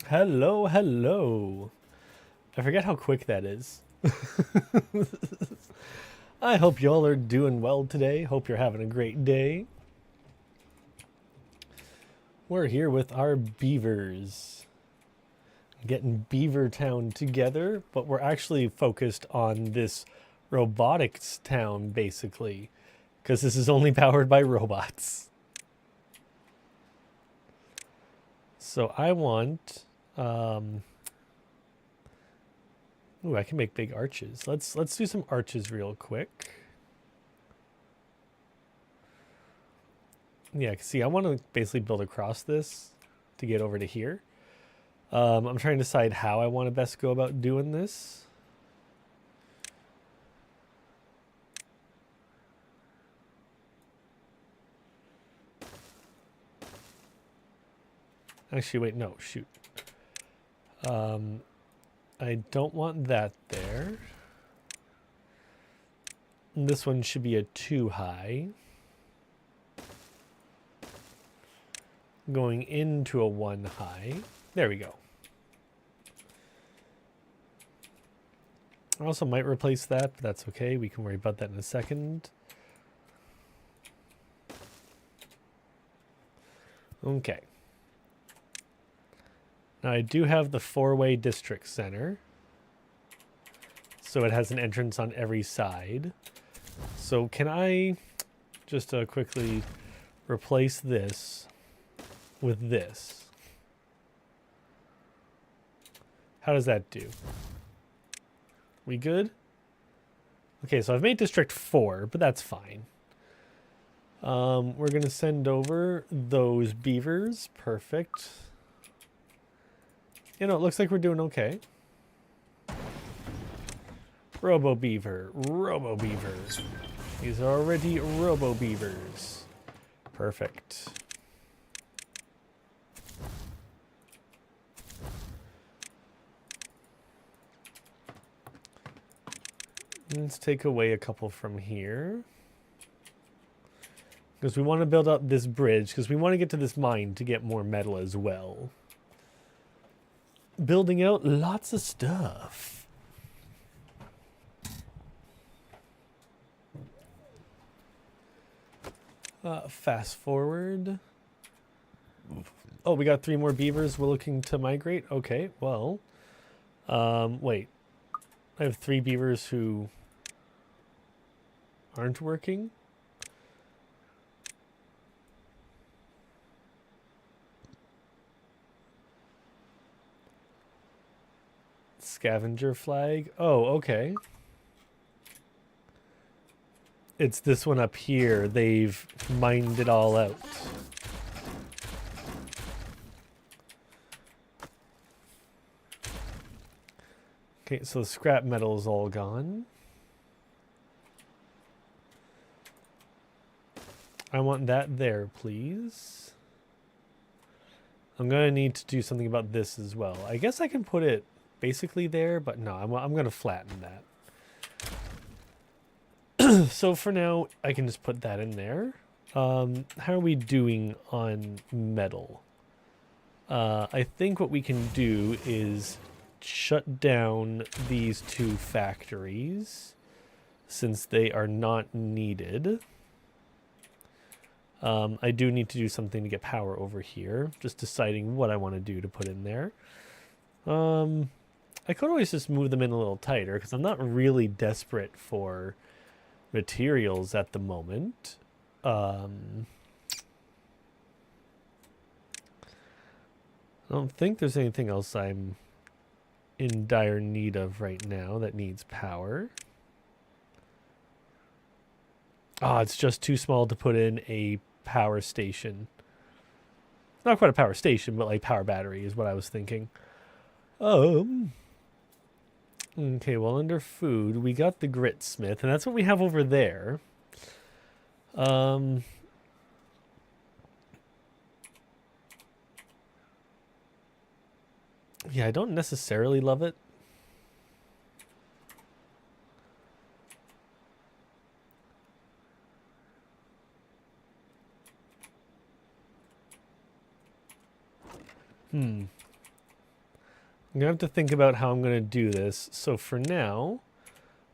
Hello, hello. I forget how quick that is. I hope y'all are doing well today. Hope you're having a great day. We're here with our beavers. Getting Beaver Town together, but we're actually focused on this robotics town, basically. Because this is only powered by robots. So I want... Ooh, I can make big arches. Let's do some arches real quick. Yeah, see, I want to basically build across this to get over to here. I'm trying to decide how I want to best go about doing this. Actually, wait, no, shoot. I don't want that there. And this one should be a 2 high. Going into a 1 high. There we go. I also might replace that, but that's okay. We can worry about that in a second. Okay. Now I do have the 4-way district center. So it has an entrance on every side. So can I just quickly replace this with this? How does that do? We good? Okay, so I've made District 4, but that's fine. We're going to send over those beavers. Perfect. You know, it looks like we're doing okay. Robo Beaver. Robo Beaver. These are already Robo Beavers. Perfect. Let's take away a couple from here. Because we want to build up this bridge, because we want to get to this mine to get more metal as well. Building out lots of stuff. Fast forward. Oh, we got 3 more beavers we're looking to migrate? Okay, well. Wait. I have 3 beavers who aren't working. Scavenger flag. Oh, okay. It's this one up here. They've mined it all out. Okay, so the scrap metal is all gone. I want that there, please. I'm going to need to do something about this as well. I guess I can put it basically there, but no, I'm going to flatten that. So for now, I can just put that in there. How are we doing on metal? I think what we can do is shut down these 2 factories since they are not needed. I do need to do something to get power over here. Just deciding what I want to do to put in there. I could always just move them in a little tighter because I'm not really desperate for materials at the moment. I don't think there's anything else I'm in dire need of right now that needs power. Ah, it's just too small to put in a power station. Not quite a power station, but like power battery is what I was thinking. Okay, well, under food, we got the grit smith, and that's what we have over there. Yeah, I don't necessarily love it. I'm gonna have to think about how I'm gonna do this. So for now,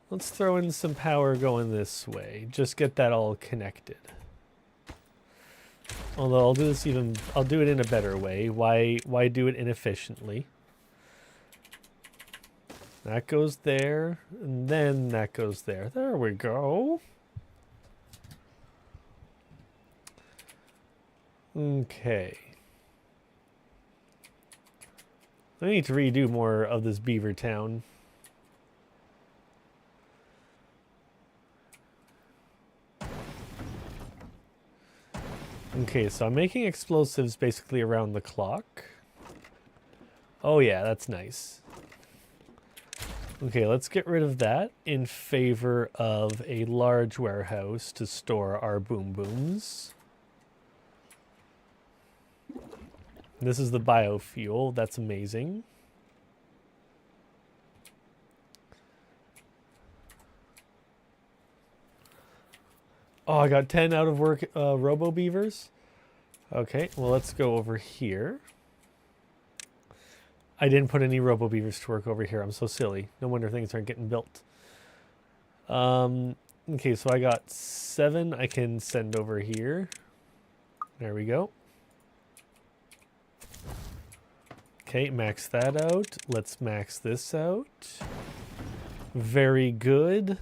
let's throw in some power going this way. Just get that all connected. Although I'll do it in a better way. Why do it inefficiently? That goes there, and then that goes there. There we go. Okay. I need to redo more of this Beaver Town. Okay, so I'm making explosives basically around the clock. Oh yeah, that's nice. Okay, let's get rid of that in favor of a large warehouse to store our boom booms. This is the biofuel. That's amazing. Oh, I got 10 out of work robo beavers. Okay, well, let's go over here. I didn't put any robo beavers to work over here. I'm so silly. No wonder things aren't getting built. Okay, so I got 7 I can send over here. There we go. Okay, max that out. Let's max this out. Very good.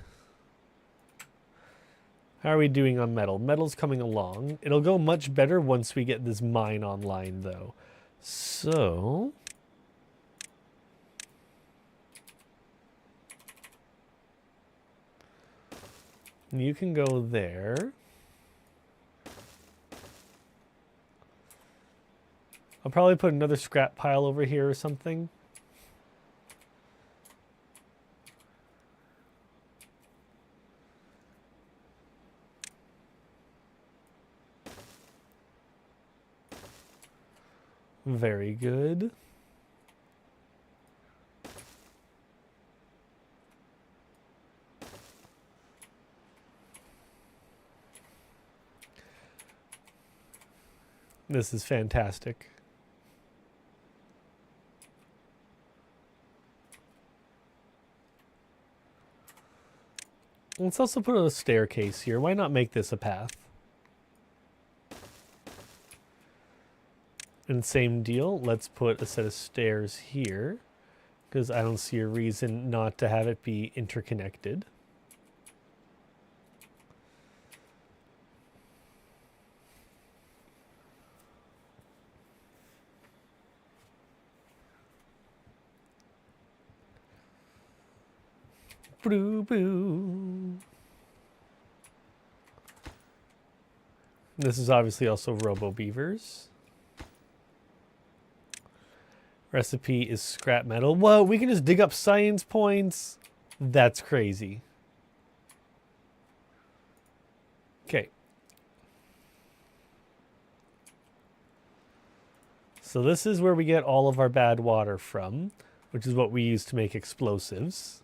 How are we doing on metal? Metal's coming along. It'll go much better once we get this mine online, though. So... you can go there. I'll probably put another scrap pile over here or something. Very good. This is fantastic. Let's also put a staircase here. Why not make this a path? And same deal, let's put a set of stairs here, because I don't see a reason not to have it be interconnected. Boo boo. This is obviously also Robo Beavers. Recipe is scrap metal. Whoa, we can just dig up science points. That's crazy. Okay. So this is where we get all of our bad water from, which is what we use to make explosives.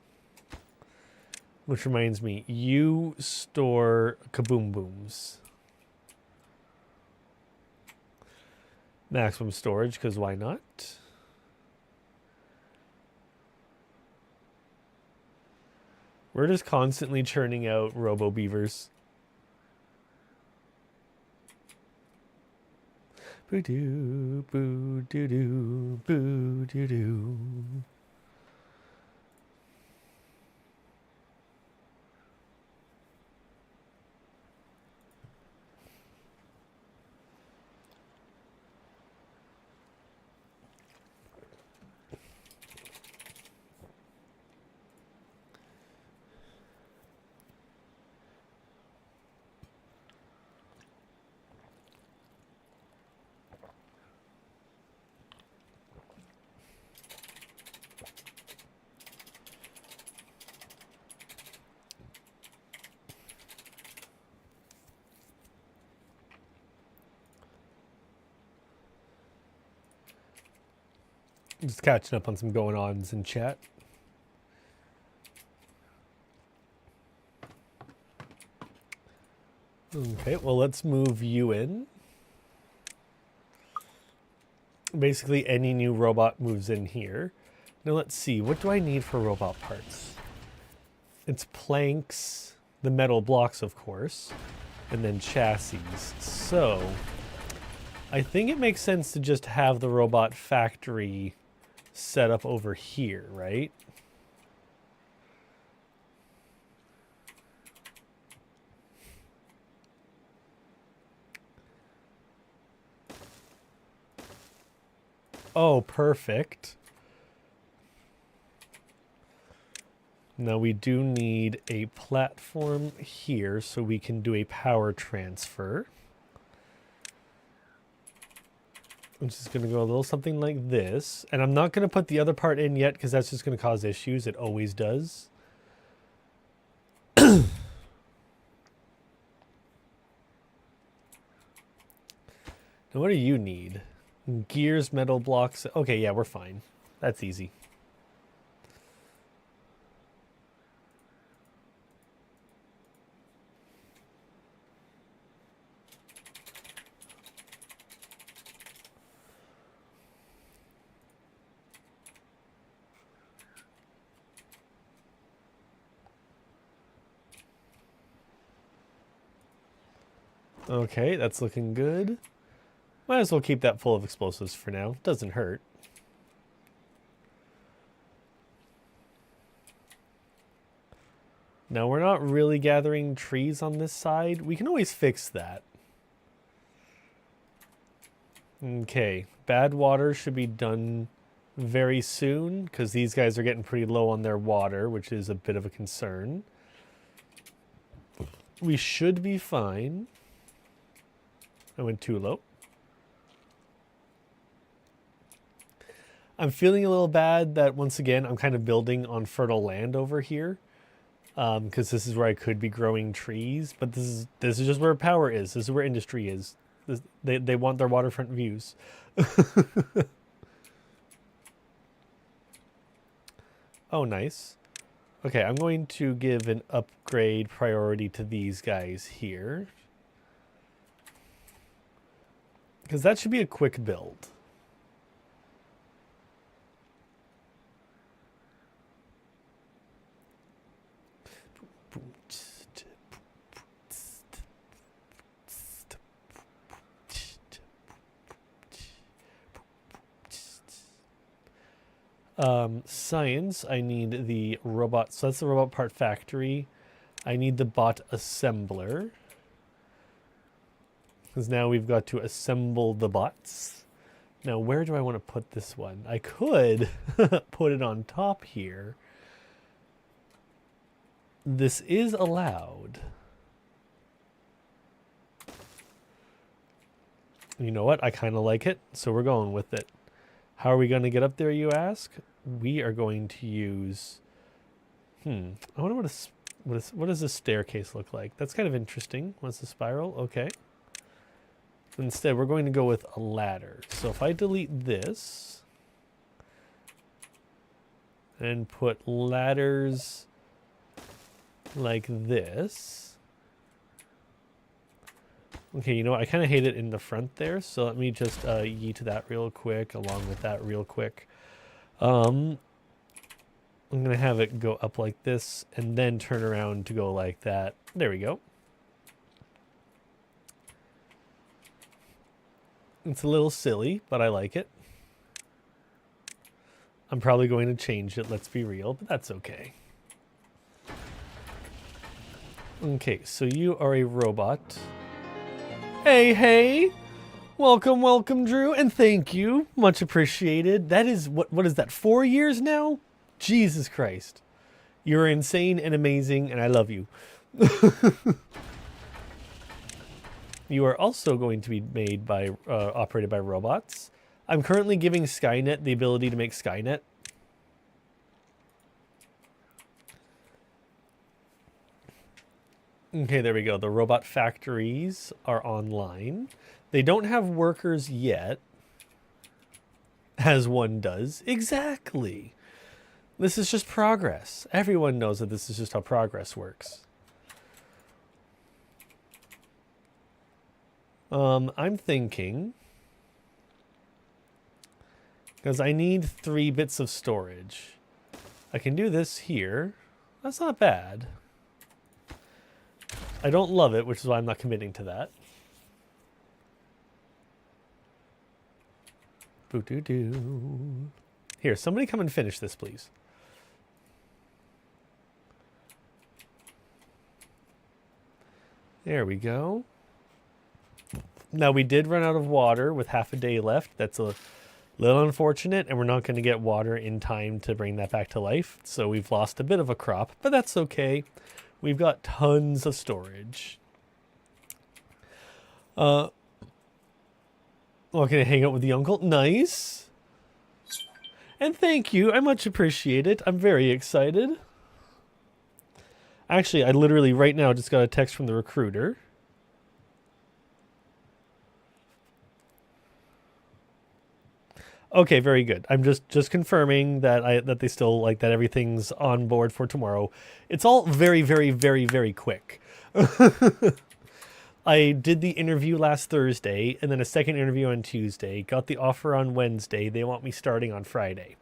Which reminds me, you store kaboom booms. Maximum storage, because why not? We're just constantly churning out robo beavers. Boo doo, boo doo doo, boo doo doo. Just catching up on some going-ons in chat. Okay, well, let's move you in. Basically, any new robot moves in here. Now let's see, what do I need for robot parts? It's planks, the metal blocks, of course, and then chassis. So I think it makes sense to just have the robot factory set up over here, right? Oh, perfect. Now we do need a platform here so we can do a power transfer. I'm just going to go a little something like this. And I'm not going to put the other part in yet because that's just going to cause issues. It always does. Now what do you need? Gears, metal blocks. Okay, yeah, we're fine. That's easy. Okay, that's looking good. Might as well keep that full of explosives for now. Doesn't hurt. Now, we're not really gathering trees on this side. We can always fix that. Okay, bad water should be done very soon because these guys are getting pretty low on their water, which is a bit of a concern. We should be fine. I went too low. I'm feeling a little bad that, once again, I'm kind of building on fertile land over here. Because this is where I could be growing trees. But this is just where power is. This is where industry is. They want their waterfront views. Oh, nice. Okay, I'm going to give an upgrade priority to these guys here. Because that should be a quick build. Science, I need the robot, so that's the robot part factory. I need the bot assembler. Because now we've got to assemble the bots. Now, where do I want to put this one? I could put it on top here. This is allowed. You know what? I kind of like it, so we're going with it. How are we going to get up there, you ask? We are going to use... I wonder what does this staircase look like? That's kind of interesting. What's the spiral? Okay. Instead, we're going to go with a ladder. So if I delete this and put ladders like this... Okay, you know what? I kind of hate it in the front there, so let me just yeet that real quick along with that real quick. I'm going to have it go up like this and then turn around to go like that. There we go. It's a little silly, but I like it. I'm probably going to change it, let's be real, but that's okay. Okay, so you are a robot. Hey, hey! Welcome, welcome, Drew, and thank you. Much appreciated. That is, what is that, 4 years now? Jesus Christ. You're insane and amazing, and I love you. You are also going to be made by, operated by robots. I'm currently giving Skynet the ability to make Skynet. Okay, there we go. The robot factories are online. They don't have workers yet, as one does. Exactly. This is just progress. Everyone knows that this is just how progress works. I'm thinking, Because I need 3 bits of storage. I can do this here. That's not bad. I don't love it, which is why I'm not committing to that. Boo-doo-doo. Here, somebody come and finish this, please. There we go. Now, we did run out of water with half a day left. That's a little unfortunate, and we're not going to get water in time to bring that back to life. So we've lost a bit of a crop, but that's okay. We've got tons of storage. Well, can I hang out with the uncle? Nice. And thank you. I much appreciate it. I'm very excited. Actually, I literally right now just got a text from the recruiter. Okay, very good. I'm just confirming that they still like that everything's on board for tomorrow. It's all very, very, very, very quick. I did the interview last Thursday and then a second interview on Tuesday. Got the offer on Wednesday. They want me starting on Friday.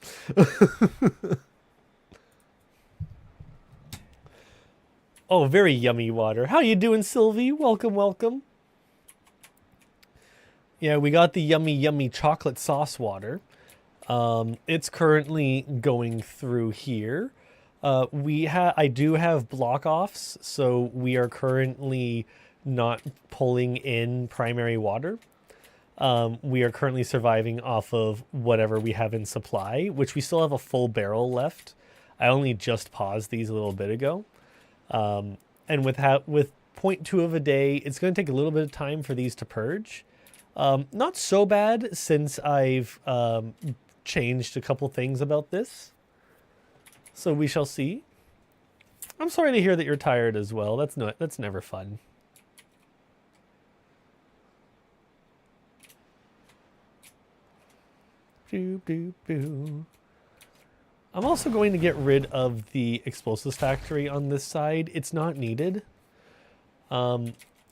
Oh, very yummy water. How you doing, Sylvie? Welcome, welcome. Yeah, we got the yummy, yummy chocolate sauce water. It's currently going through here. I do have block offs, so we are currently not pulling in primary water. We are currently surviving off of whatever we have in supply, which we still have a full barrel left. I only just paused these a little bit ago. And with 0.2 of a day, it's going to take a little bit of time for these to purge. Not so bad since I've changed a couple things about this. So we shall see. I'm sorry to hear that you're tired as well. That's never fun. Doo, doo, doo. I'm also going to get rid of the explosives factory on this side. It's not needed.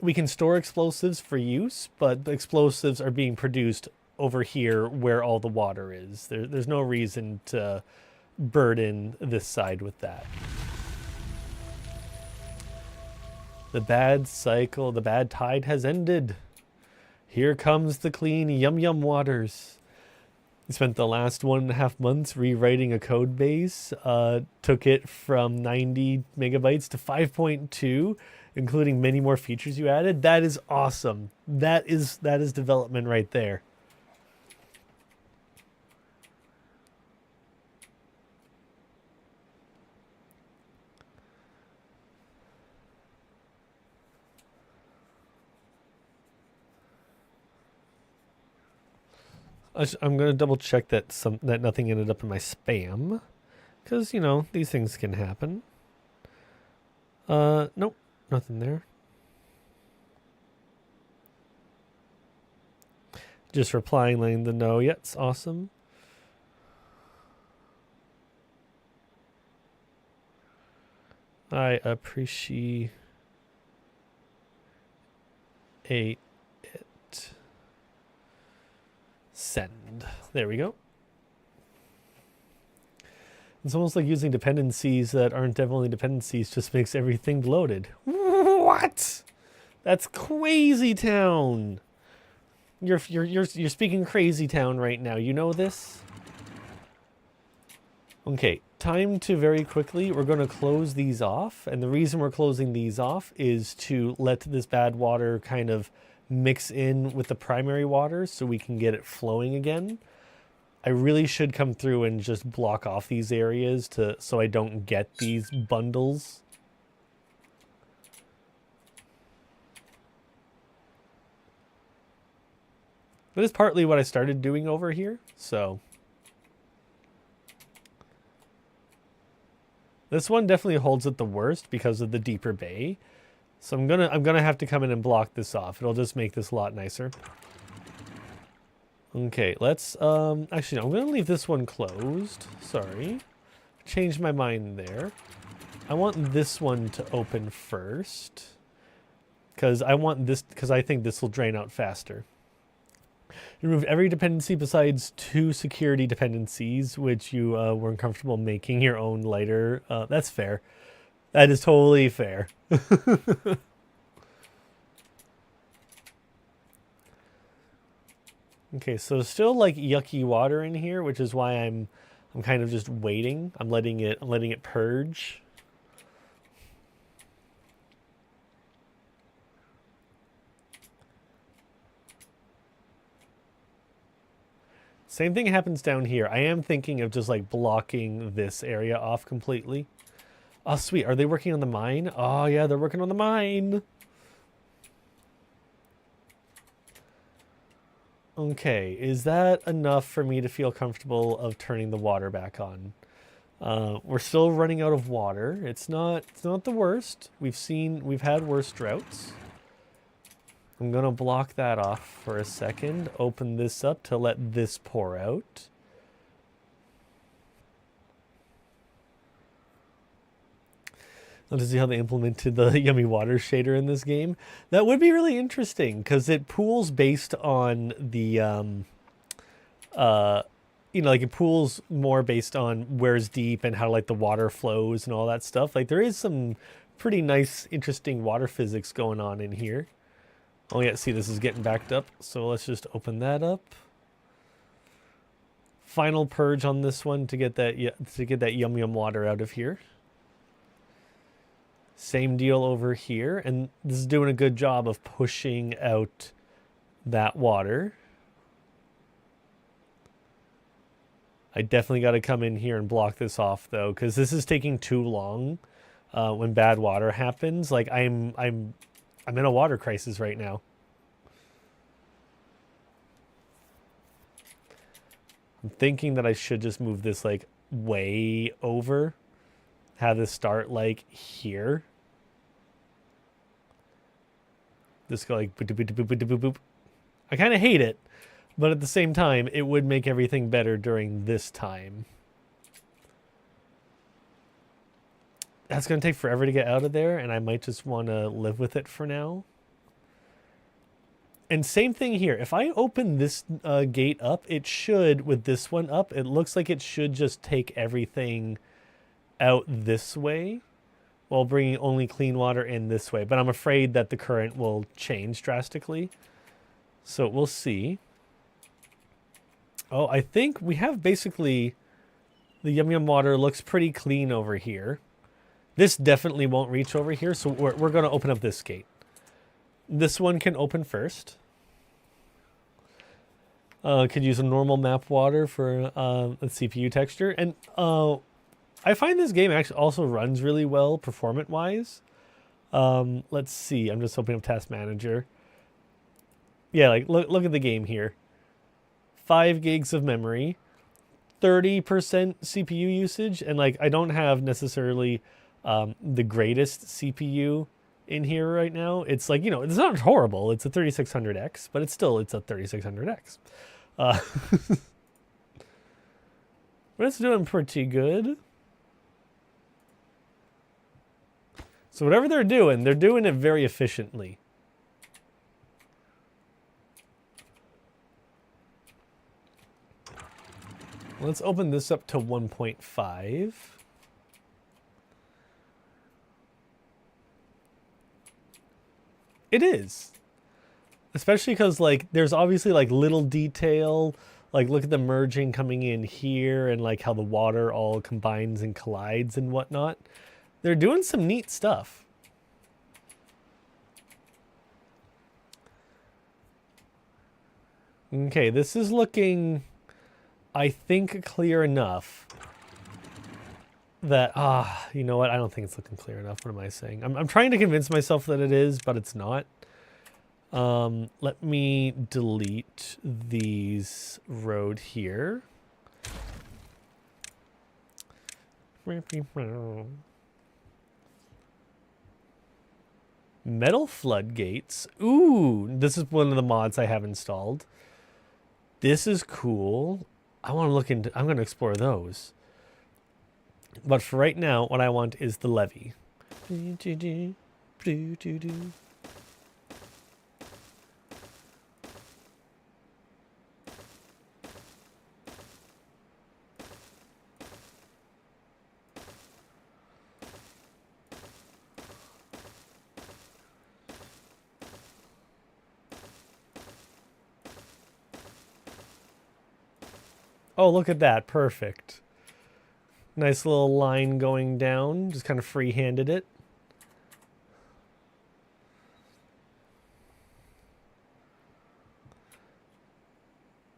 We can store explosives for use, but the explosives are being produced over here where all the water is. There's no reason to burden this side with that. The bad cycle, the bad tide has ended. Here comes the clean yum yum waters. I spent the last 1.5 months rewriting a code base. Took it from 90 megabytes to 5.2, including many more features you added. That is awesome. That is development right there. I'm going to double check that nothing ended up in my spam, because, you know, these things can happen. Nope, nothing there. Just replying, letting them know, yeah, it's awesome. I appreciate it. Send. There we go. It's almost like using dependencies that aren't definitely dependencies just makes everything bloated. What? That's crazy town. You're speaking crazy town right now. You know this? Okay, time to very quickly, we're going to close these off. And the reason we're closing these off is to let this bad water kind of mix in with the primary water so we can get it flowing again. I really should come through and just block off these areas so I don't get these bundles. But it's partly what I started doing over here, so. This one definitely holds it the worst because of the deeper bay. So I'm gonna have to come in and block this off. It'll just make this a lot nicer. Okay, let's actually no, I'm gonna leave this one closed. Sorry. Changed my mind there. I want this one to open first. Because I think this will drain out faster. Remove every dependency besides 2 security dependencies, which you weren't comfortable making your own lighter. That's fair. That is totally fair. Okay, so still like yucky water in here, which is why I'm kind of just waiting. I'm letting it purge. Same thing happens down here. I am thinking of just like blocking this area off completely. Oh, sweet. Are they working on the mine? Oh, yeah, they're working on the mine. Okay, is that enough for me to feel comfortable of turning the water back on? We're still running out of water. It's not the worst. We've had worse droughts. I'm gonna block that off for a second. Open this up to let this pour out. I'll just see how they implemented the yummy water shader in this game. That would be really interesting because it pools based on the, like it pools more based on where's deep and how like the water flows and all that stuff. Like there is some pretty nice, interesting water physics going on in here. Oh yeah, see this is getting backed up. So let's just open that up. Final purge on this one to get that yum yum water out of here. Same deal over here, and this is doing a good job of pushing out that water. I definitely got to come in here and block this off though, because this is taking too long. When bad water happens, like I'm in a water crisis right now. I'm thinking that I should just move this like way over. Have this start like here. Just go like boop, boop, boop, boop, boop, boop. I kind of hate it, but at the same time, it would make everything better during this time. That's going to take forever to get out of there, and I might just want to live with it for now. And same thing here. If I open this gate up, it should, with this one up, it looks like it should just take everything out this way while bringing only clean water in this way. But I'm afraid that the current will change drastically. So we'll see. Oh, I think we have basically the yum yum water looks pretty clean over here. This definitely won't reach over here, so we're going to open up this gate. This one can open first. Could use a normal map water for a CPU texture. And I find this game actually also runs really well performance-wise. Let's see. I'm just opening up Task Manager. Yeah, like look at the game here. 5 gigs of memory, 30% CPU usage, and like I don't have necessarily the greatest CPU in here right now. It's like, it's not horrible. It's a 3600X, but it's a 3600X. But it's doing pretty good. So whatever they're doing it very efficiently. Let's open this up to 1.5. It is. Especially because, like, there's obviously, like, little detail. Like, look at the merging coming in here and, like, how the water all combines and collides and whatnot. They're doing some neat stuff. Okay, this is looking, I think, clear enough that, you know what? I don't think it's looking clear enough. What am I saying? I'm trying to convince myself that it is, but it's not. Let me delete these road here. Metal floodgates. Ooh, this is one of the mods I have installed. This is cool. I'm going to explore those. But for right now, what I want is the levee. Oh, look at that. Perfect. Nice little line going down. Just kind of free-handed it.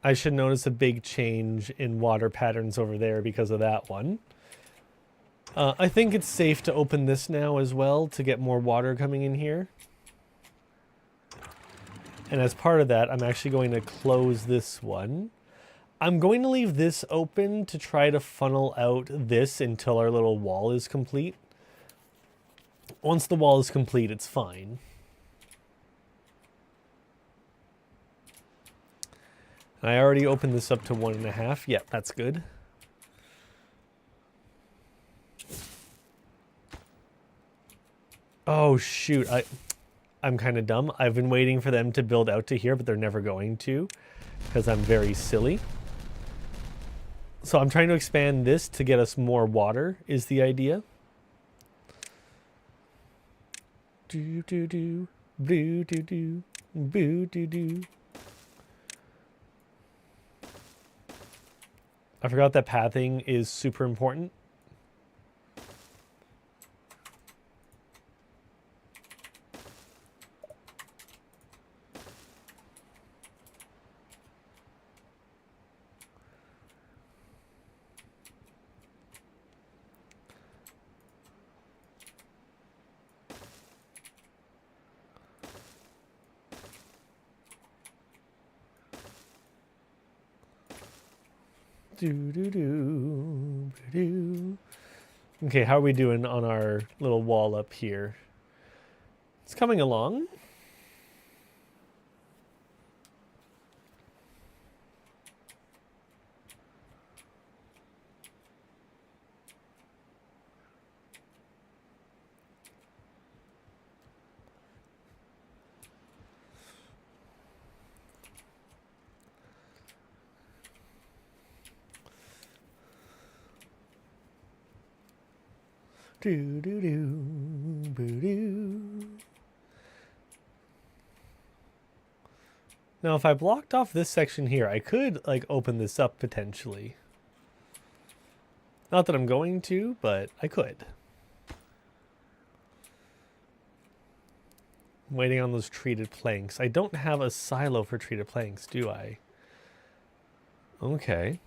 I should notice a big change in water patterns over there because of that one. I think it's safe to open this now as well to get more water coming in here. And as part of that, I'm actually going to close this one. I'm going to leave this open to try to funnel out this until our little wall is complete. Once the wall is complete, it's fine. I already opened this up to 1.5. Yep, that's good. Oh, shoot. I'm kind of dumb. I've been waiting for them to build out to here, but they're never going to because I'm very silly. So I'm trying to expand this to get us more water is the idea. Do do do, boo do do, boo do do. I forgot that pathing is super important. Okay, how are we doing on our little wall up here? It's coming along. Now, if I blocked off this section here, I could, like, open this up potentially. Not that I'm going to, but I could. I'm waiting on those treated planks. I don't have a silo for treated planks, do I? Okay.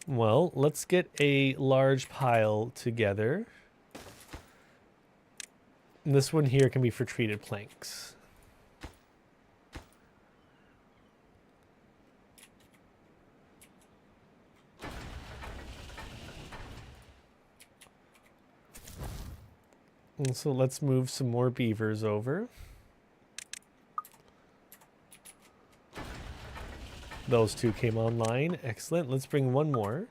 Well, let's get a large pile together. And this one here can be for treated planks. And so let's move some more beavers over. Those two came online. Excellent. Let's bring one more.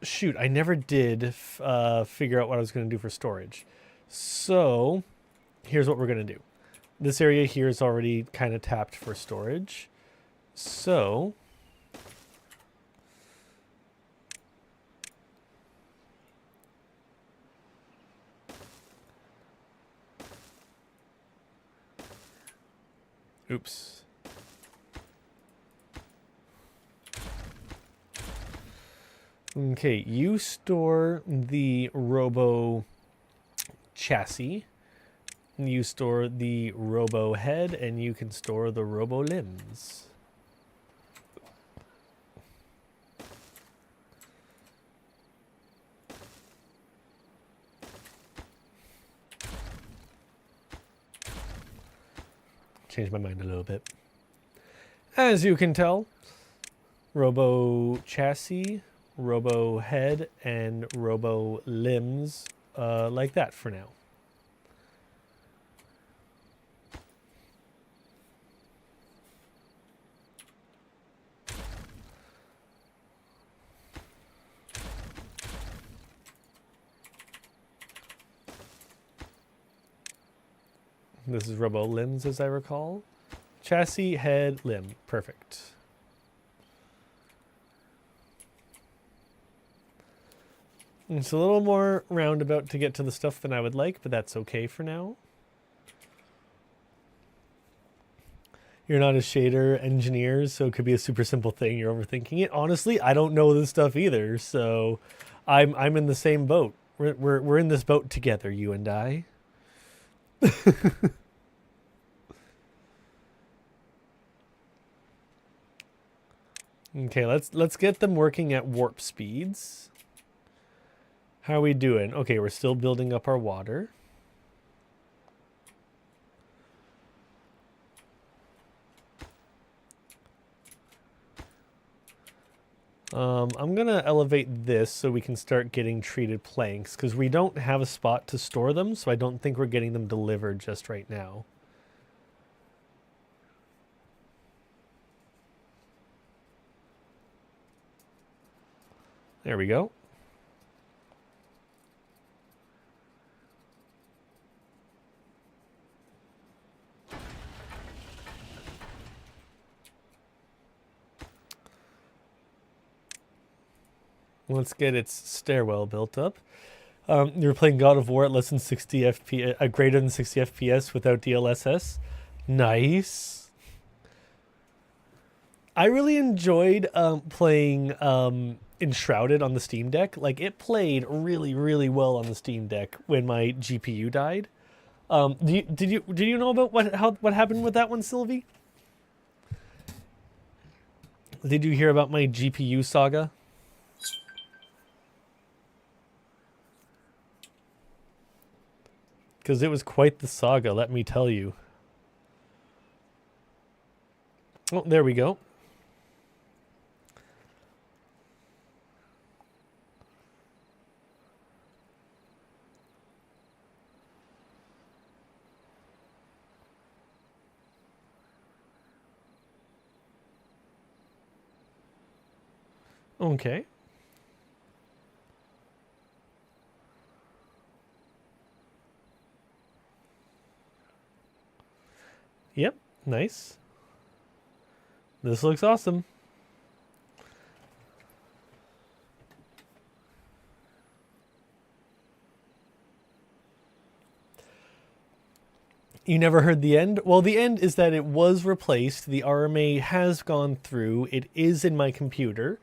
Shoot, I never did figure out what I was going to do for storage. So here's what we're going to do. This area here is already kind of tapped for storage. So oops. Okay, you store the robo chassis, you store the robo head, and you can store the robo limbs. Changed my mind a little bit. As you can tell, robo chassis, robo head, and robo limbs like that for now. This is robo limbs as I recall. Chassis, head, limb. Perfect. It's a little more roundabout to get to the stuff than I would like, but that's okay for now. You're not a shader engineer, so it could be a super simple thing. You're overthinking it. Honestly, I don't know this stuff either, so I'm in the same boat. We're in this boat together, you and I. Okay, let's get them working at warp speeds. How are we doing? Okay, we're still building up our water. I'm gonna elevate this so we can start getting treated planks because we don't have a spot to store them, so I don't think we're getting them delivered just right now. There we go. Let's get its stairwell built up. You were playing God of War at less than 60 FPS, greater than 60 FPS without DLSS. Nice. I really enjoyed playing Enshrouded on the Steam Deck. Like it played really, really well on the Steam Deck when my GPU died. Did you know about what happened with that one, Sylvie? Did you hear about my GPU saga? Because it was quite the saga, let me tell you. Oh, there we go. Okay. Yep, nice. This looks awesome. You never heard the end? Well, the end is that it was replaced. The RMA has gone through. It is in my computer.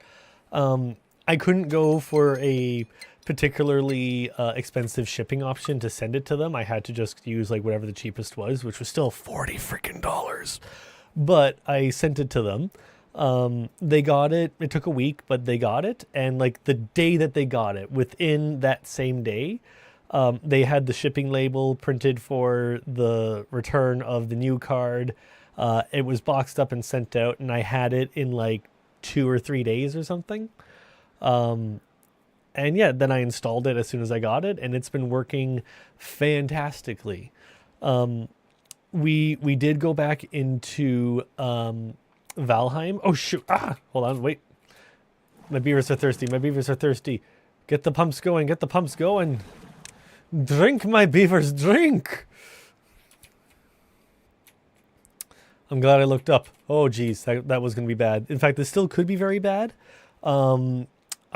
I couldn't go for a particularly expensive shipping option to send it to them. I had to just use like whatever the cheapest was, which was still $40 freaking dollars. But I sent it to them. They got it. It took a week, but they got it. And like the day that they got it, within that same day, they had the shipping label printed for the return of the new card. It was boxed up and sent out, and I had it in like 2 or 3 days or something. And yeah, then I installed it as soon as I got it, and it's been working fantastically. We did go back into Valheim. Oh shoot! Hold on, wait. My beavers are thirsty. My beavers are thirsty. Get the pumps going. Get the pumps going. Drink, my beavers, drink. I'm glad I looked up. Oh geez, that was gonna be bad. In fact, this still could be very bad.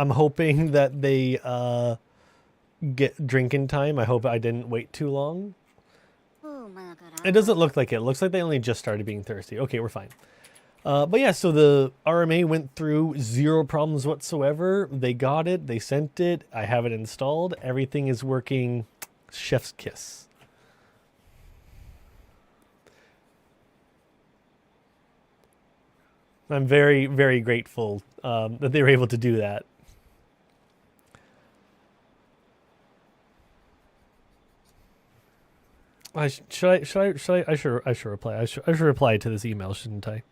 I'm hoping that they get drinking time. I hope I didn't wait too long. It doesn't look like it. It looks like they only just started being thirsty. Okay, we're fine. But yeah, so the RMA went through, zero problems whatsoever. They got it. They sent it. I have it installed. Everything is working. Chef's kiss. I'm very, very grateful that they were able to do that. I should reply. I should reply to this email, shouldn't I?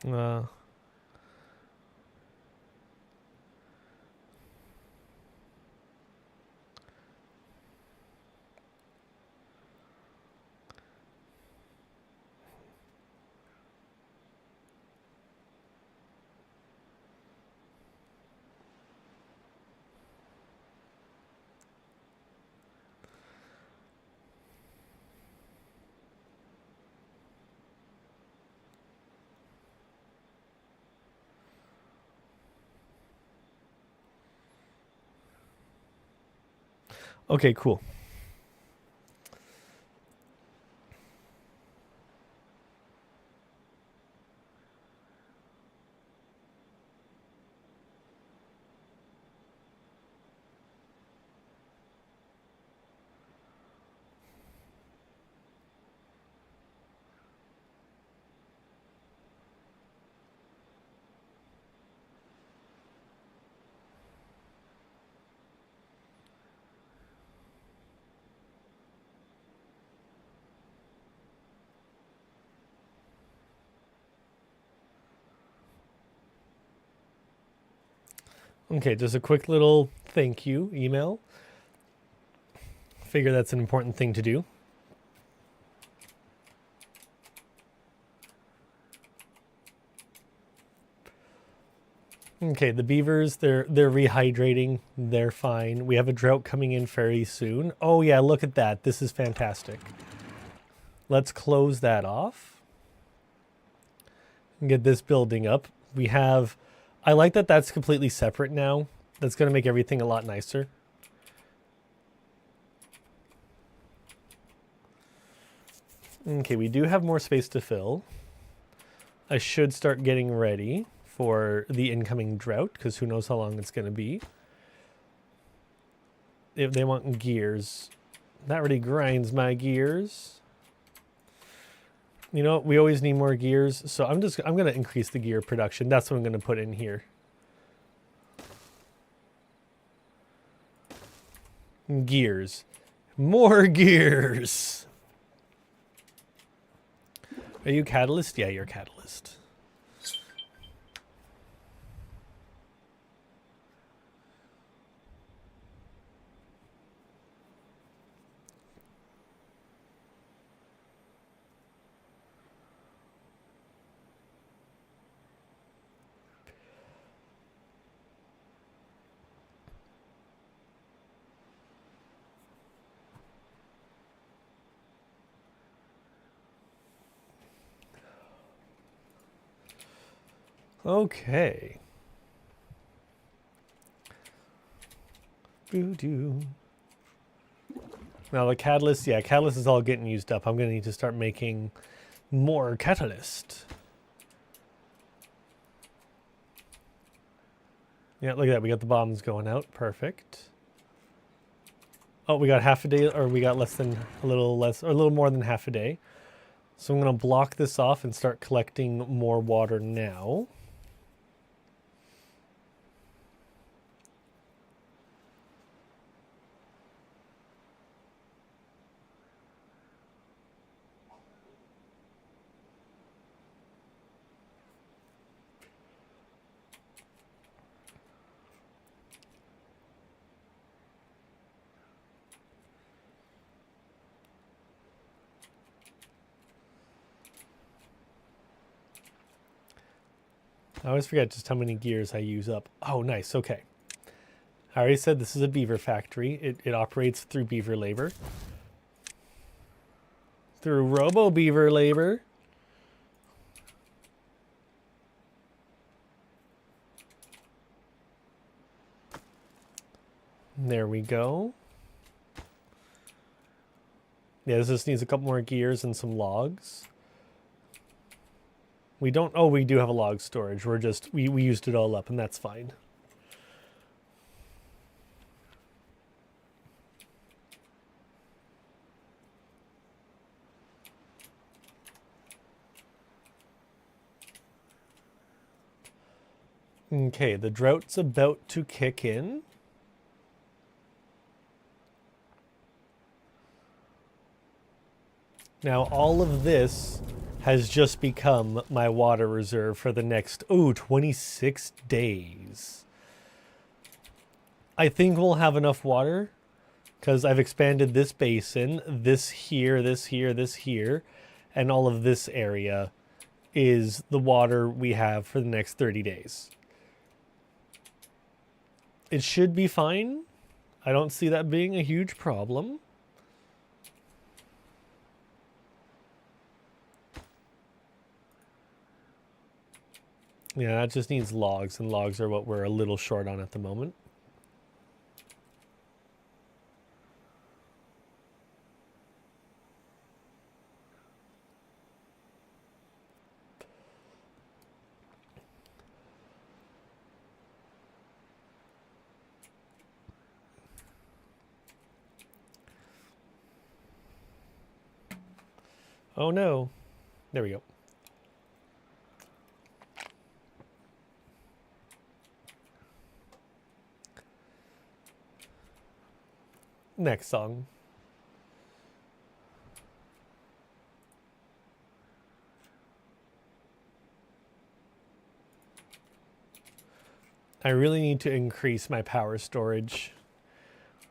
Uh, Okay, cool. Okay, just a quick little thank you email. Figure that's an important thing to do. Okay, the beavers, they're rehydrating. They're fine. We have a drought coming in very soon. Oh yeah, look at that. This is fantastic. Let's close that off. And get this building up. We have... I like that that's completely separate now. That's going to make everything a lot nicer. Okay, we do have more space to fill. I should start getting ready for the incoming drought, because who knows how long it's going to be. If they want gears, that really grinds my gears. You know, we always need more gears, so I'm going to increase the gear production. That's what I'm going to put in here. Gears. More gears. Are you catalyst? Yeah, you're catalyst. Okay. Boo-doo. Now the catalyst, yeah, catalyst is all getting used up. I'm going to need to start making more catalyst. Yeah, look at that. We got the bombs going out. Perfect. Oh, we got half a day, or we got less than, a little less, or a little more than half a day. So I'm going to block this off and start collecting more water now. I always forget just how many gears I use up. Oh, nice. Okay. I already said this is a beaver factory. It operates through beaver labor. Through robo beaver labor. There we go. Yeah, this just needs a couple more gears and some logs. We don't... Oh, we do have a log storage. We're just... We used it all up, and that's fine. Okay, the drought's about to kick in. Now, all of this has just become my water reserve for the next, 26 days. I think we'll have enough water because I've expanded this basin, this here, this here, this here, and all of this area is the water we have for the next 30 days. It should be fine. I don't see that being a huge problem. Yeah, that just needs logs, and logs are what we're a little short on at the moment. Oh no. There we go. Next song. I really need to increase my power storage.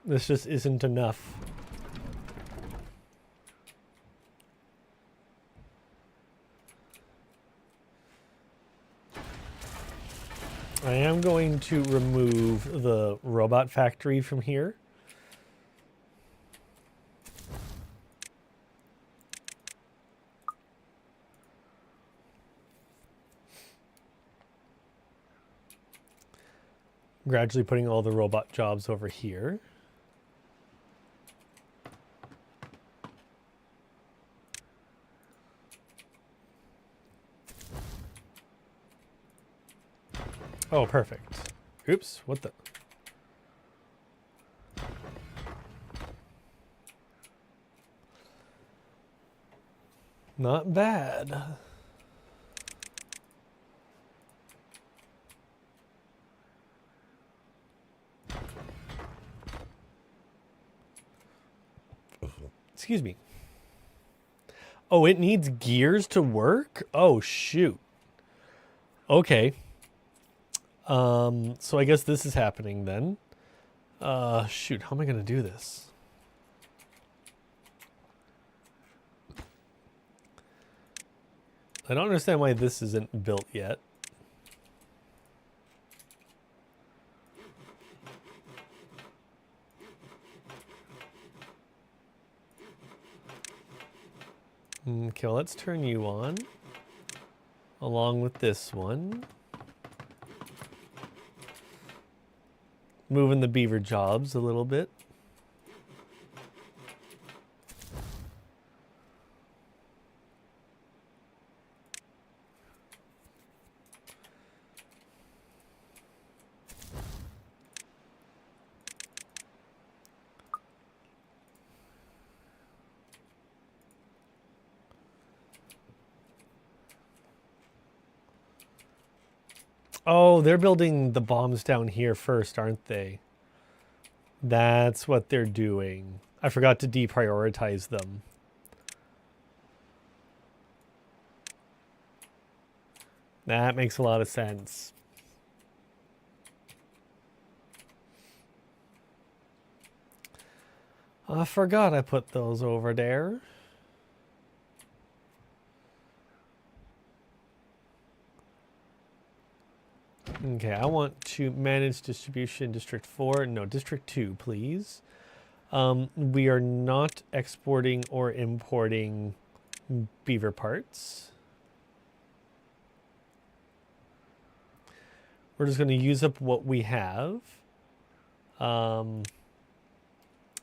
This just isn't enough. I am going to remove the robot factory from here. Gradually putting all the robot jobs over here. Oh, perfect. Oops, what the? Not bad. Excuse me. Oh, it needs gears to work? Oh, shoot. Okay. So I guess this is happening then. Shoot, how am I going to do this? I don't understand why this isn't built yet. Okay, well, let's turn you on. Along with this one. Moving the beaver jobs a little bit. Oh, they're building the bombs down here first, aren't they? That's what they're doing. I forgot to deprioritize them. That makes a lot of sense. I forgot I put those over there. Okay, I want to manage distribution District 4. No, District 2, please. We are not exporting or importing beaver parts. We're just going to use up what we have. Yeah,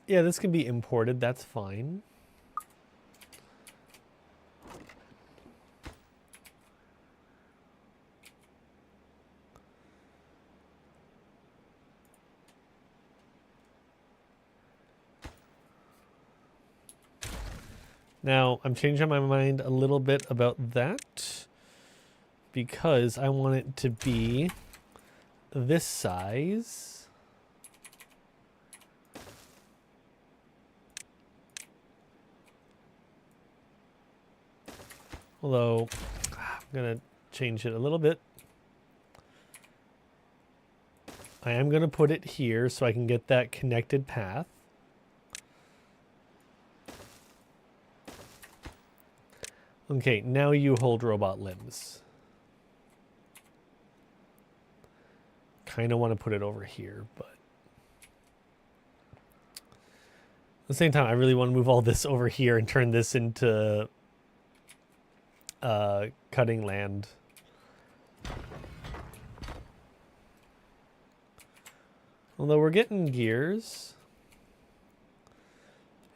this can be imported. That's fine. Now, I'm changing my mind a little bit about that because I want it to be this size. Although, I'm going to change it a little bit. I am going to put it here so I can get that connected path. Okay, now you hold robot limbs. Kind of want to put it over here, but at the same time, I really want to move all this over here and turn this into cutting land. Although we're getting gears,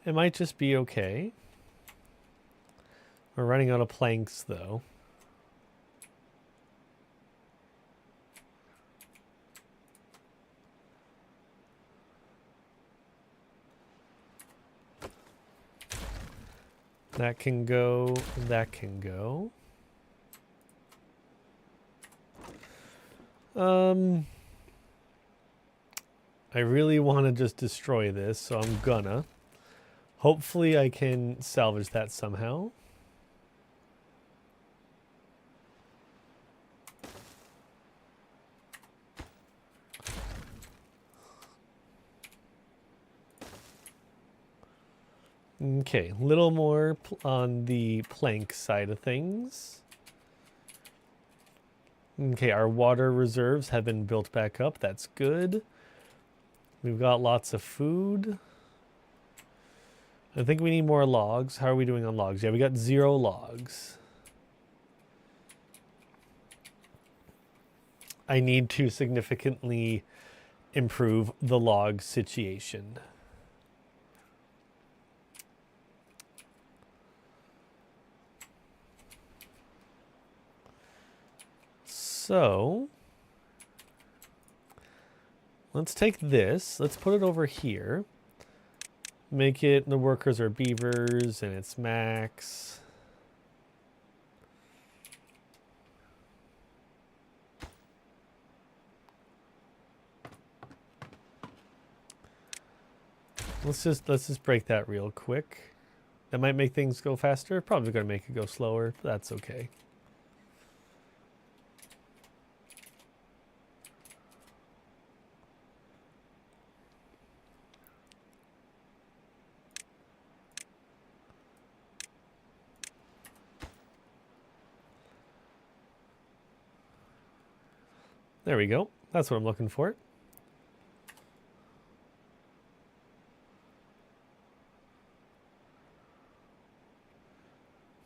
it might just be okay. We're running out of planks, though. That can go. That can go. I really want to just destroy this, so I'm gonna. Hopefully I can salvage that somehow. Okay, a little more on the plank side of things. Okay, our water reserves have been built back up. That's good. We've got lots of food. I think we need more logs. How are we doing on logs? Yeah, we got 0 logs. I need to significantly improve the log situation. So, let's take this. Let's put it over here. Make it, the workers are beavers, and it's max. Let's just break that real quick. That might make things go faster. Probably going to make it go slower. But that's okay. There we go. That's what I'm looking for.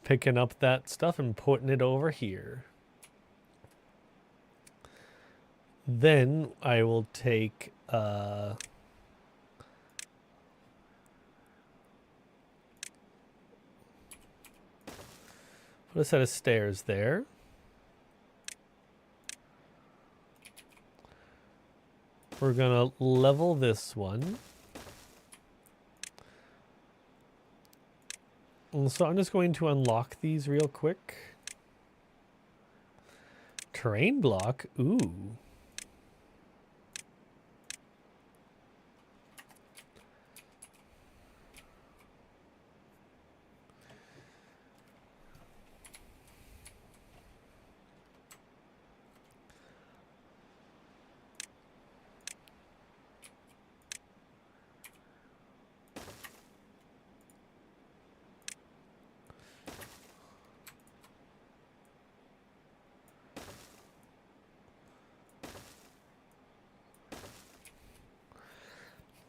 Picking up that stuff and putting it over here. Then I will take put a set of stairs there. We're gonna level this one. And so I'm just going to unlock these real quick. Terrain block, ooh.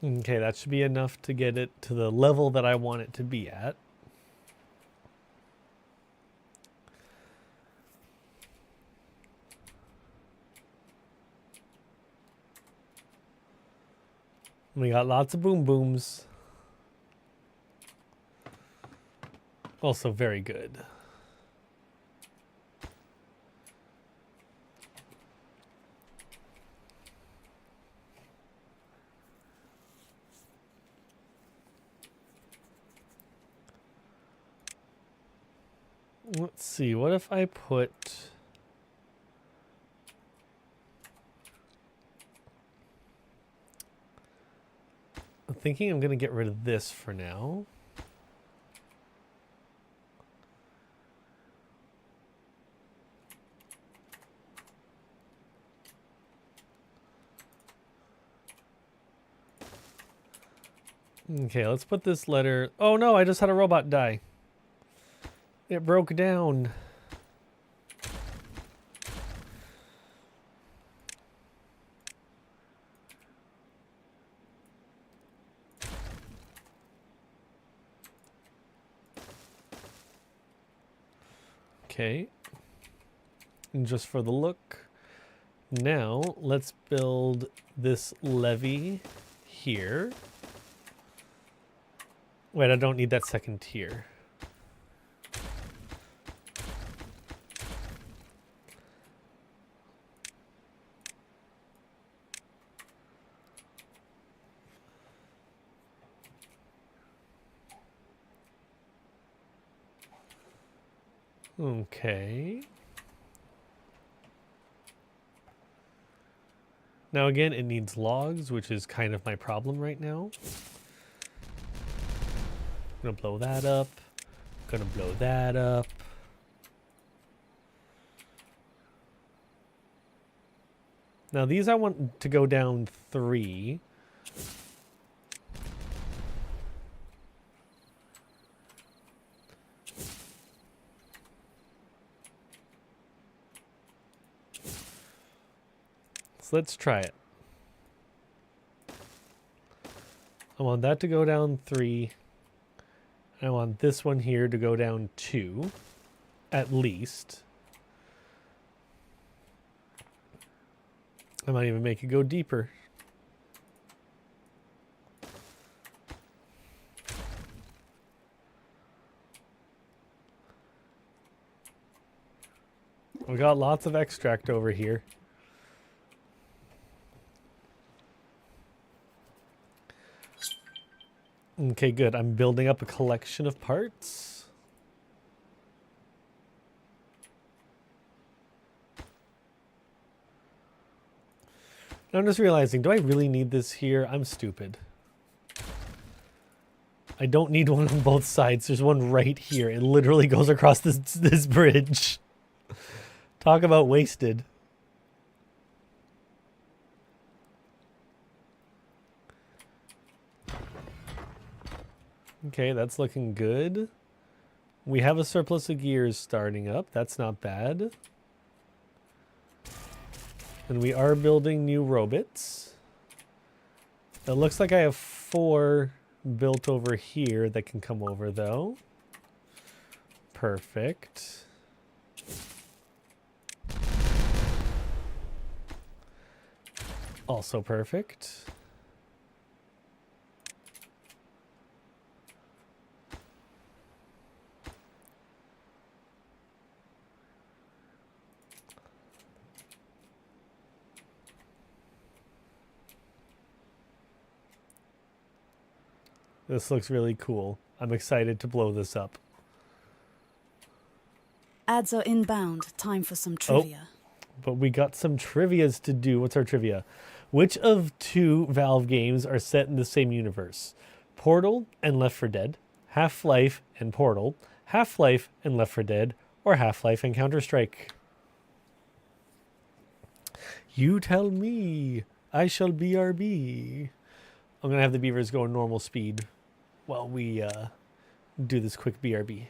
Okay, that should be enough to get it to the level that I want it to be at. We got lots of boom booms. Also very good. Let's see, what if I put... I'm thinking I'm going to get rid of this for now. Okay, let's put this letter... Oh no, I just had a robot die. It broke down. Okay. And just for the look. Now, let's build this levee here. Wait, I don't need that second tier. Okay. Now again, it needs logs, which is kind of my problem right now. Gonna blow that up. Gonna blow that up. Now these I want to go down 3. So let's try it. I want that to go down 3. I want this one here to go down 2, at least. I might even make it go deeper. We got lots of extract over here. Okay, good. I'm building up a collection of parts. Now I'm just realizing, do I really need this here? I'm stupid. I don't need one on both sides. There's one right here. It literally goes across this bridge. Talk about wasted. Okay, that's looking good. We have a surplus of gears starting up. That's not bad. And we are building new robots. It looks like I have 4 built over here that can come over, though. Perfect. Also perfect. This looks really cool. I'm excited to blow this up. Ads are inbound. Time for some trivia. But we got some trivias to do. What's our trivia? Which of 2 Valve games are set in the same universe? Portal and Left 4 Dead, Half-Life and Portal, Half-Life and Left 4 Dead, or Half-Life and Counter-Strike? You tell me. I shall BRB. I'm going to have the beavers go in normal speed while we do this quick BRB.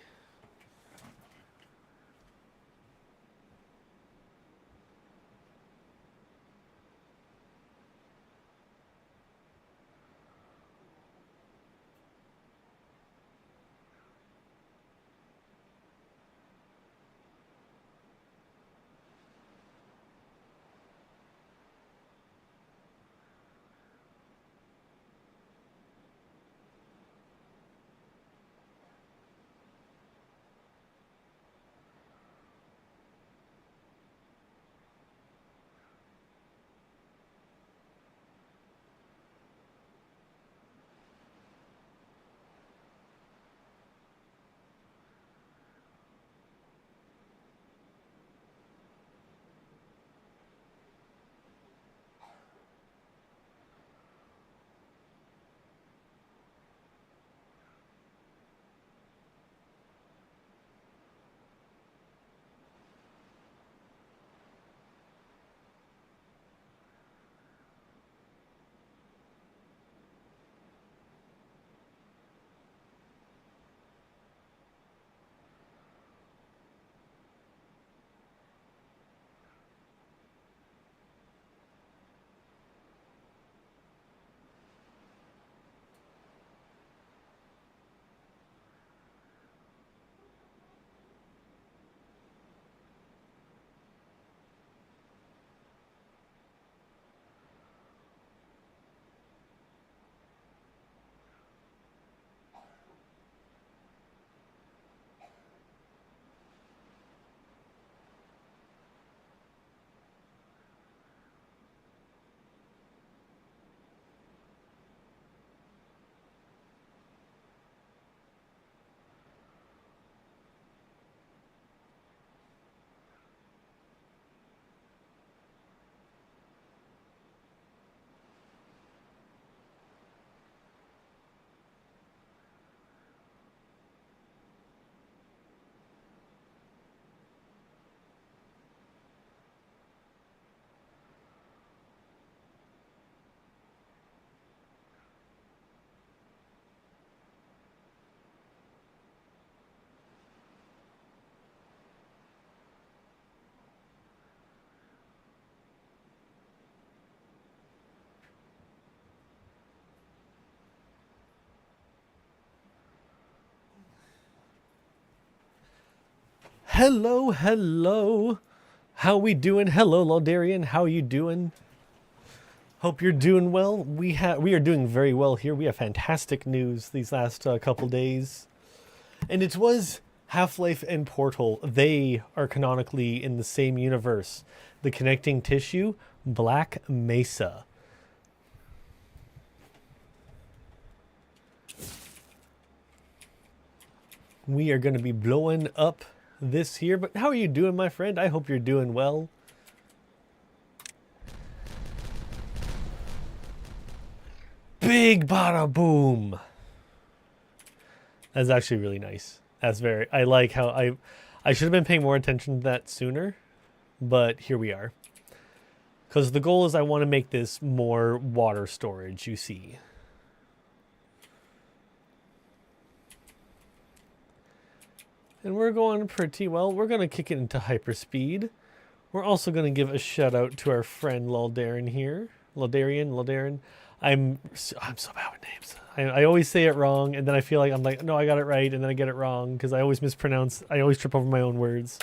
Hello, hello. How we doing? Hello, Laldarian. How you doing? Hope you're doing well. We are doing very well here. We have fantastic news these last couple days. And it was Half-Life and Portal. They are canonically in the same universe. The connecting tissue, Black Mesa. We are going to be blowing up this here. But how are you doing, my friend? I hope you're doing well. Big bada boom. That's actually really nice. That's very, I like how I should have been paying more attention to that sooner, but here we are. Because the goal is I want to make this more water storage, you see. And we're going pretty well. We're going to kick it into hyperspeed. We're also going to give a shout out to our friend Laldarian here. Laldarian. I'm so bad with names. I always say it wrong, and then I feel like I'm like, no, I got it right, and then I get it wrong because I always mispronounce. I always trip over my own words.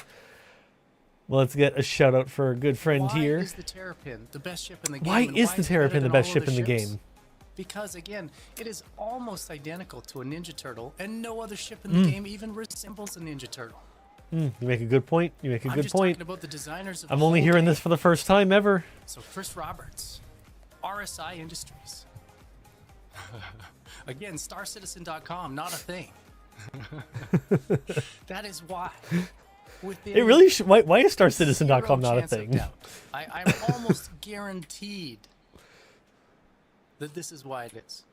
Well, let's get a shout out for a good friend here. Why is the Terrapin the best ship in the game? Why is the Terrapin the best ship in the game? Because again, it is almost identical to a Ninja Turtle, and no other ship in the game even resembles a Ninja Turtle. You make a good point. You make a good point. Talking about the designers of I'm only hearing this for the first time ever. So Chris Roberts, RSI Industries. Again, StarCitizen.com, not a thing. That is why. It really should. Why is StarCitizen.com not a thing? I'm almost guaranteed that this is why it is.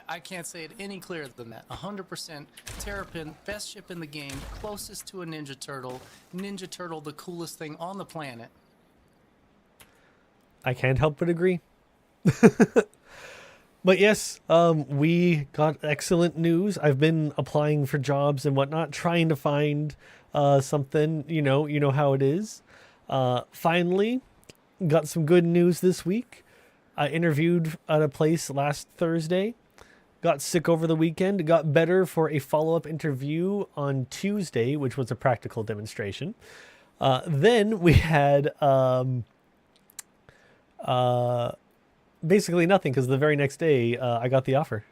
I can't say it any clearer than that. 100% Terrapin, best ship in the game, closest to a Ninja Turtle. Ninja Turtle, the coolest thing on the planet. I can't help but agree. But yes, we got excellent news. I've been applying for jobs and whatnot, trying to find something. You know how it is. Finally, got some good news this week. I interviewed at a place last Thursday, got sick over the weekend, got better for a follow-up interview on Tuesday, which was a practical demonstration. Then we had basically nothing because the very next day I got the offer.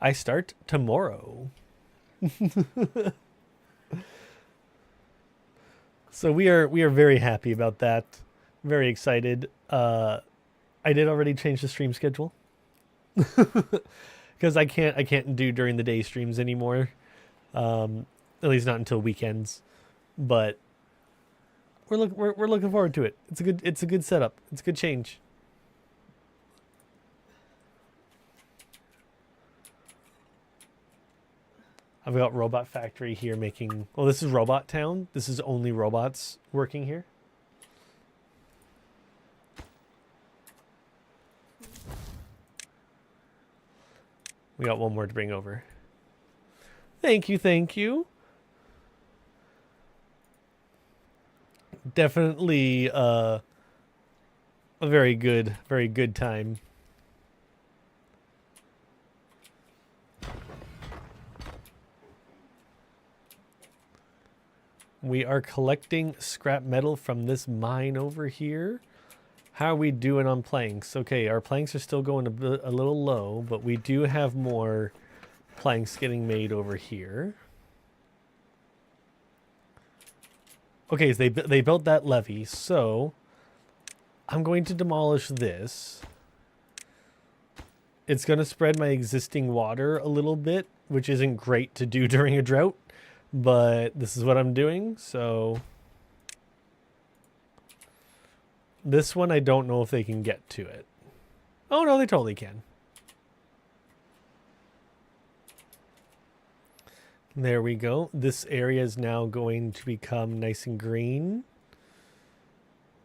I start tomorrow. So we are very happy about that. Very excited. I did already change the stream schedule because I can't do during the day streams anymore. At least not until weekends. But we're looking forward to it. It's a good setup. It's a good change. I've got Robot Factory here making... Well, this is Robot Town. This is only robots working here. We got one more to bring over. Thank you, thank you. Definitely a very good time. We are collecting scrap metal from this mine over here. How are we doing on planks? Okay, our planks are still going a little low, but we do have more planks getting made over here. Okay, so they built that levee, so I'm going to demolish this. It's going to spread my existing water a little bit, which isn't great to do during a drought. But this is what I'm doing, so this one I don't know if they can get to it. Oh no, they totally can. There we go. This area is now going to become nice and green.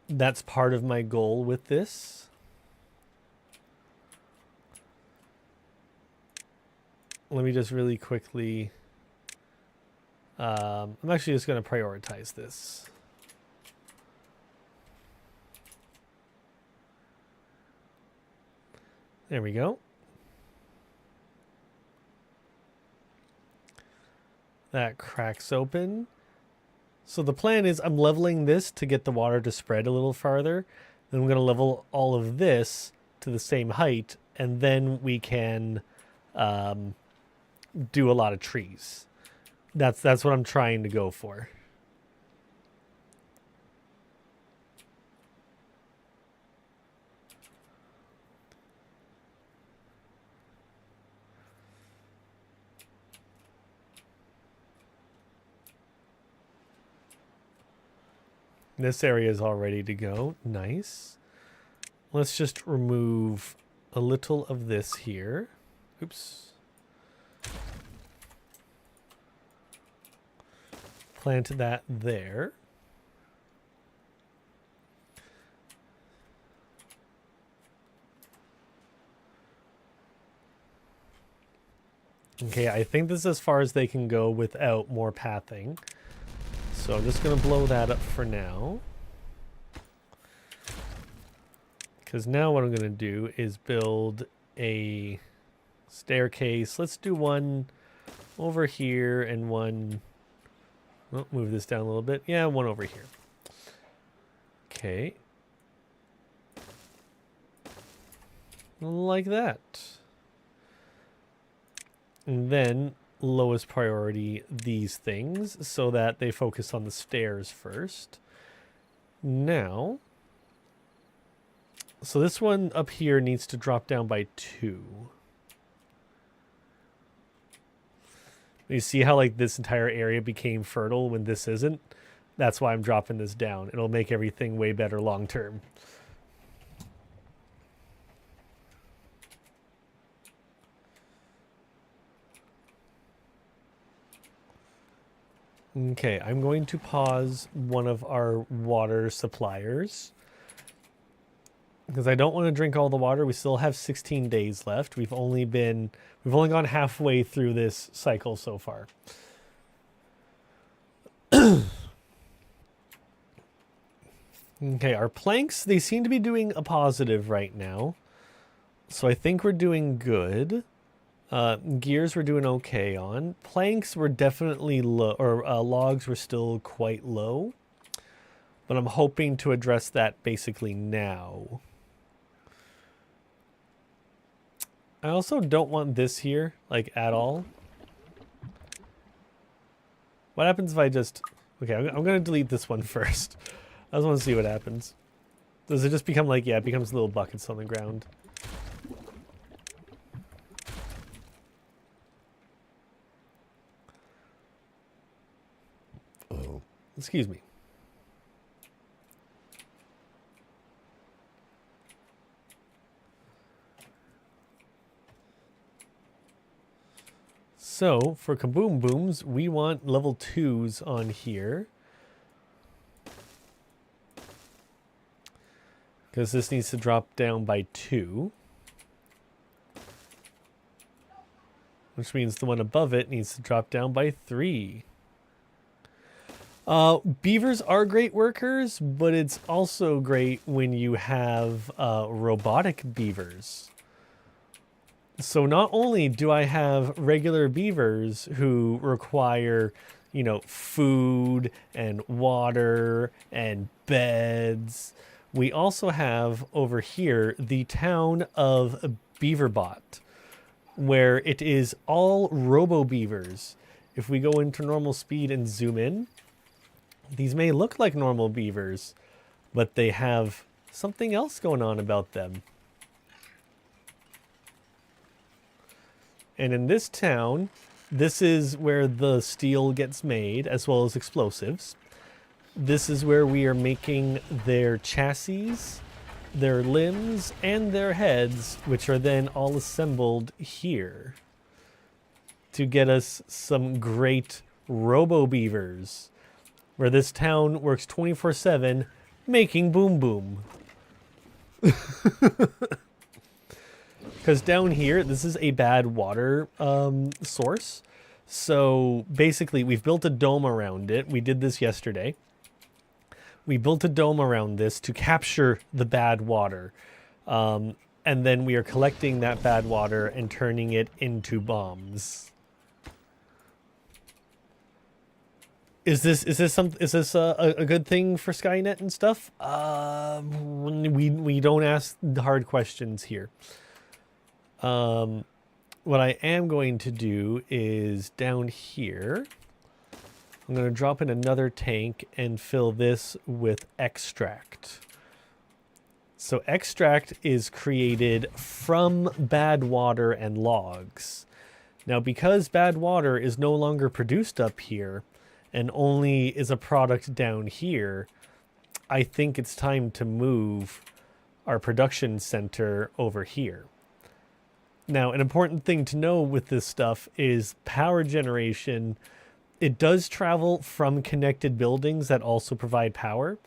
That's part of my goal with this. Let me just really quickly... I'm actually just going to prioritize this. There we go. That cracks open. So the plan is I'm leveling this to get the water to spread a little farther. Then I'm going to level all of this to the same height, and then we can do a lot of trees. That's what I'm trying to go for. This area is all ready to go. Nice. Let's just remove a little of this here. Oops. Plant that there. Okay, I think this is as far as they can go without more pathing. So I'm just going to blow that up for now. Because now what I'm going to do is build a staircase. Let's do one over here and one... Oh, move this down a little bit. Yeah, one over here. Okay. Like that. And then lowest priority these things so that they focus on the stairs first. Now, so this one up here needs to drop down by 2. You see how like this entire area became fertile when this isn't? That's why I'm dropping this down. It'll make everything way better long term. Okay, I'm going to pause one of our water suppliers because I don't want to drink all the water. We still have 16 days left. We've only gone halfway through this cycle so far. Okay, our planks, they seem to be doing a positive right now. So I think we're doing good. Gears we're doing okay on. Planks were definitely low, or logs were still quite low. But I'm hoping to address that basically now. I also don't want this here, like, at all. What happens if I just... Okay, I'm going to delete this one first. I just want to see what happens. Does it just become like... Yeah, it becomes little buckets on the ground. Oh. Excuse me. So, for Kaboom Booms, we want level 2s on here. Because this needs to drop down by 2. Which means the one above it needs to drop down by 3. Beavers are great workers, but it's also great when you have robotic beavers. So not only do I have regular beavers who require, you know, food and water and beds, we also have over here the town of Beaver Bot, where it is all robo beavers. If we go into normal speed and zoom in, these may look like normal beavers, but they have something else going on about them. And in this town, this is where the steel gets made, as well as explosives. This is where we are making their chassis, their limbs, and their heads, which are then all assembled here to get us some great robo-beavers, where this town works 24/7 making boom boom. Because down here, this is a bad water source. So basically, we've built a dome around it. We did this yesterday. We built a dome around this to capture the bad water. And then we are collecting that bad water and turning it into bombs. Is this a good thing for Skynet and stuff? We don't ask the hard questions here. What I am going to do is down here, I'm going to drop in another tank and fill this with extract. So extract is created from bad water and logs. Now, because bad water is no longer produced up here and only is a product down here, I think it's time to move our production center over here. Now, an important thing to know with this stuff is power generation. It does travel from connected buildings that also provide power.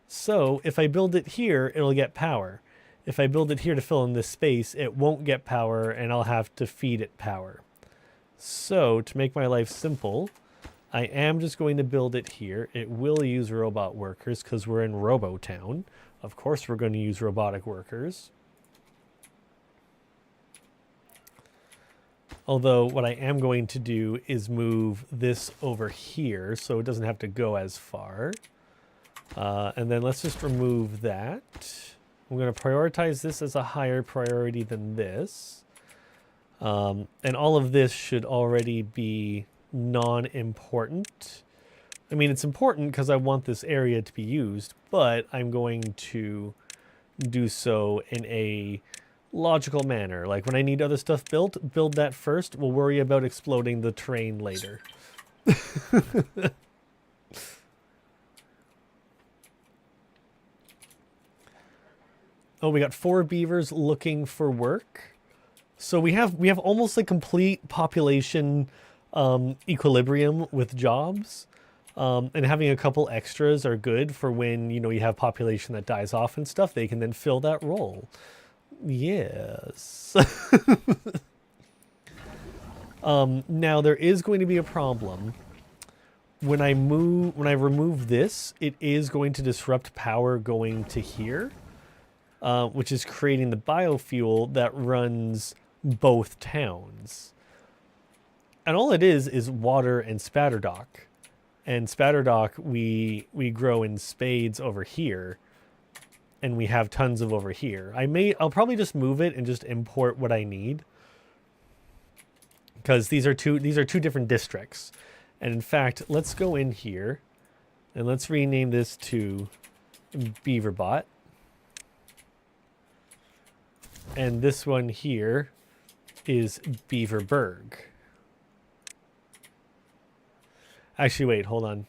So if I build it here, it'll get power. If I build it here to fill in this space, it won't get power and I'll have to feed it power. So to make my life simple, I am just going to build it here. It will use robot workers because we're in Robo Town. Of course we're going to use robotic workers. Although what I am going to do is move this over here so it doesn't have to go as far. And then let's just remove that. I'm going to prioritize this as a higher priority than this. And all of this should already be non-important. I mean, it's important because I want this area to be used, but I'm going to do so in a logical manner. Like when I need other stuff built, build that first. We'll worry about exploding the terrain later. Oh, we got 4 beavers looking for work. So we have almost a complete population equilibrium with jobs. And having a couple extras are good for when, you know, you have population that dies off and stuff. They can then fill that role. Yes. Now there is going to be a problem. When I remove this, it is going to disrupt power going to here. Which is creating the biofuel that runs both towns. And all it is water and spatterdock. And spatterdock we grow in spades over here. And we have tons of over here. I'll probably just move it and just import what I need. Because these are two different districts. And in fact, let's go in here and let's rename this to Beaver Bot. And this one here is Beaverburg. Actually, wait, hold on.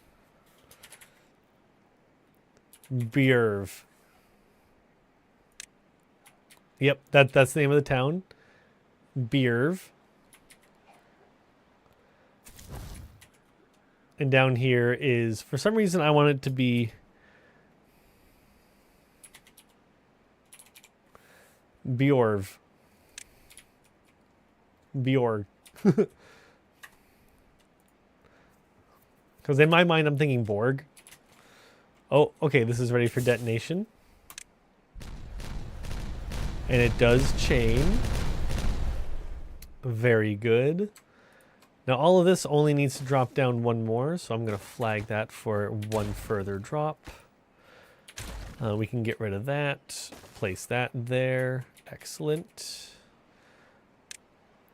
Beerv. Yep, that's the name of the town. Beerv. And down here is, for some reason, I want it to be Bjorv. Bjorg. Because in my mind, I'm thinking Borg. Oh, okay, this is ready for detonation. And it does chain. Very good. Now, all of this only needs to drop down one more, so I'm going to flag that for one further drop. We can get rid of that. Place that there. Excellent.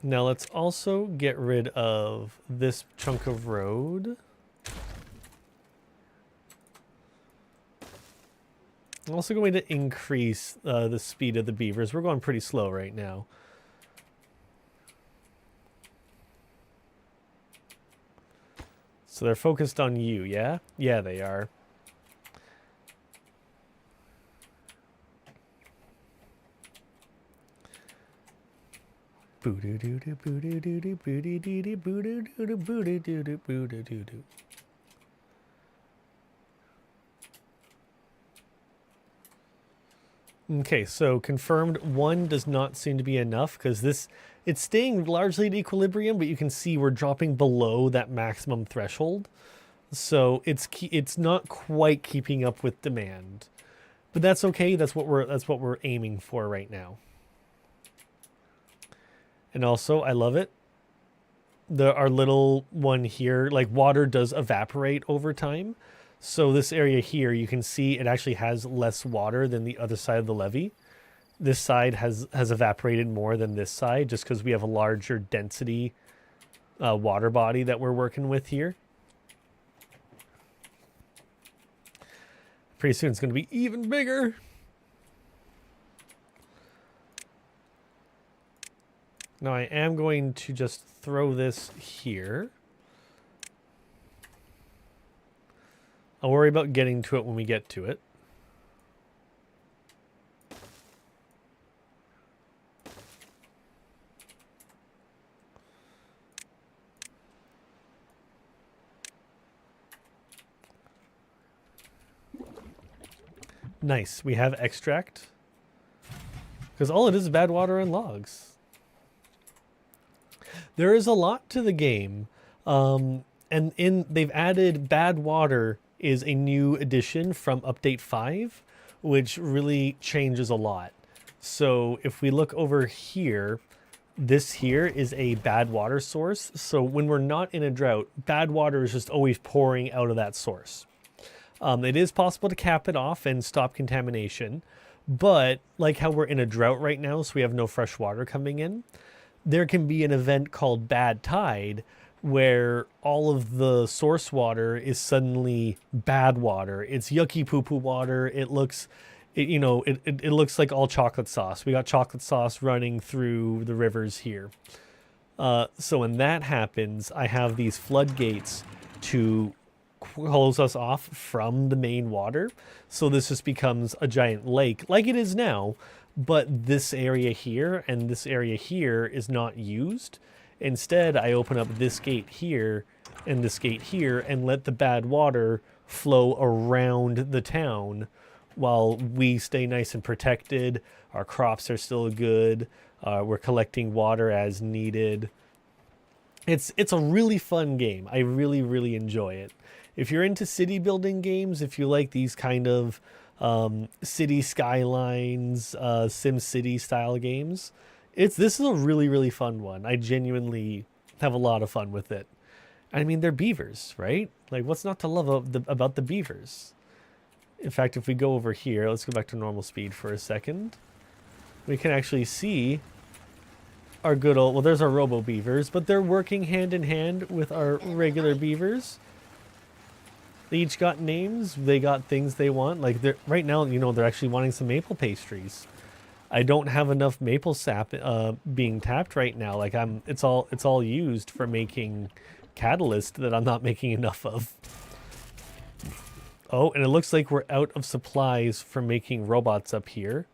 Now let's also get rid of this chunk of road. I'm also going to increase the speed of the beavers. We're going pretty slow right now. So they're focused on you, yeah? Yeah, they are. Okay, so confirmed 1 does not seem to be enough because it's staying largely at equilibrium, but you can see we're dropping below that maximum threshold. So it's not quite keeping up with demand. But that's okay. That's what we're aiming for right now. And also, I love it. our little one here, like water does evaporate over time. So this area here, you can see it actually has less water than the other side of the levee. This side has evaporated more than this side just because we have a larger density water body that we're working with here. Pretty soon it's going to be even bigger. Now I am going to just throw this here. I'll worry about getting to it when we get to it. Nice. We have extract. Because all it is bad water and logs. There is a lot to the game. And they've added bad water is a new addition from update 5, which really changes a lot. So if we look over here, this here is a bad water source. So when we're not in a drought, bad water is just always pouring out of that source. It is possible to cap it off and stop contamination, but like how we're in a drought right now, so we have no fresh water coming in, there can be an event called bad tide where all of the source water is suddenly bad water. It's yucky poo-poo water. It looks, it looks like all chocolate sauce. We got chocolate sauce running through the rivers here. So when that happens, I have these floodgates to close us off from the main water. So this just becomes a giant lake like it is now, but this area here and this area here is not used. Instead, I open up this gate here and this gate here and let the bad water flow around the town while we stay nice and protected. Our crops are still good. We're collecting water as needed. It's a really fun game. I really, really enjoy it. If you're into city building games, if you like these kind of city skylines, Sim City style games, this is a really, really fun one. I genuinely have a lot of fun with it. I mean, they're beavers, right? Like, what's not to love about the beavers? In fact, if we go over here, let's go back to normal speed for a second. We can actually see our good old, well, there's our robo beavers, but they're working hand in hand with our regular beavers. They each got names. They got things they want. Like right now, they're actually wanting some maple pastries. I don't have enough maple sap being tapped right now. Like it's all used for making catalyst that I'm not making enough of. Oh, and it looks like we're out of supplies for making robots up here.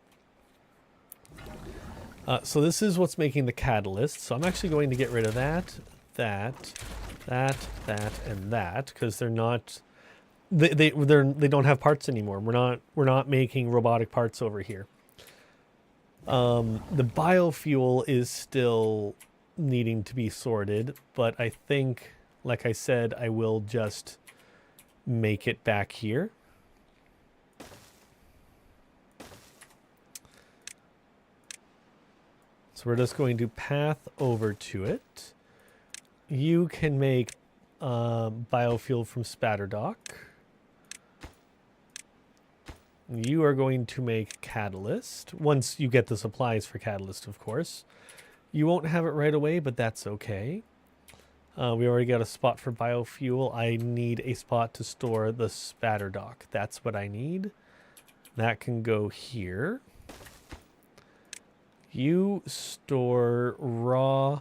So this is what's making the catalyst. So I'm actually going to get rid of that, and that, because they're not. They don't have parts anymore. We're not making robotic parts over here. The biofuel is still needing to be sorted, but I think, like I said, I will just make it back here. So we're just going to path over to it. You can make biofuel from Spatterdock. You are going to make catalyst once you get the supplies for catalyst, of course. You won't have it right away, but that's okay. We already got a spot for biofuel. I need a spot to store the Spatterdock. That's what I need. That can go here. You store raw,